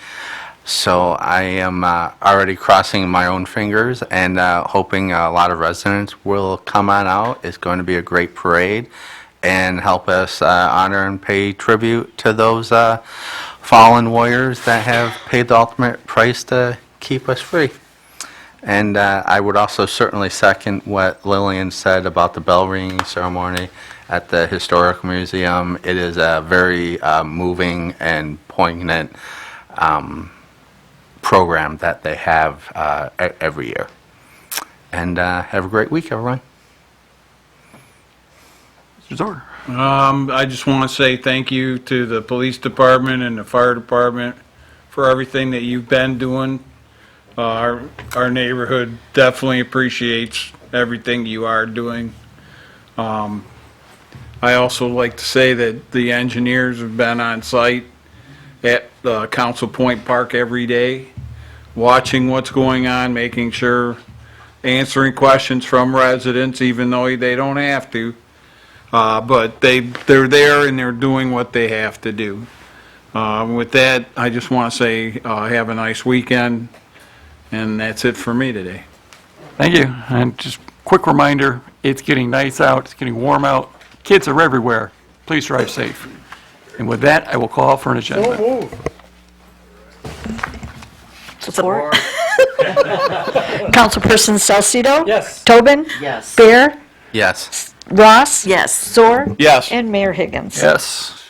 So I am already crossing my own fingers and hoping a lot of residents will come on out. It's going to be a great parade and help us honor and pay tribute to those fallen warriors that have paid the ultimate price to keep us free. And I would also certainly second what Lillian said about the bell ringing ceremony at the Historical Museum. It is a very moving and poignant program that they have every year. And have a great week, everyone. Mr. Zorder. I just want to say thank you to the police department and the fire department for everything that you've been doing. Our neighborhood definitely appreciates everything you are doing. I also like to say that the engineers have been on site at Council Point Park every day, watching what's going on, making sure, answering questions from residents, even though they don't have to. But they're there and they're doing what they have to do. With that, I just want to say have a nice weekend, and that's it for me today. Thank you. And just quick reminder, it's getting nice out, it's getting warm out. Kids are everywhere. Please drive safe. And with that, I will call for an adjournment. Support. Councilperson Salcido? Yes. Tobin? Yes. Bear? Yes. Ross? Yes. Zor? Yes. And Mayor Higgins? Yes.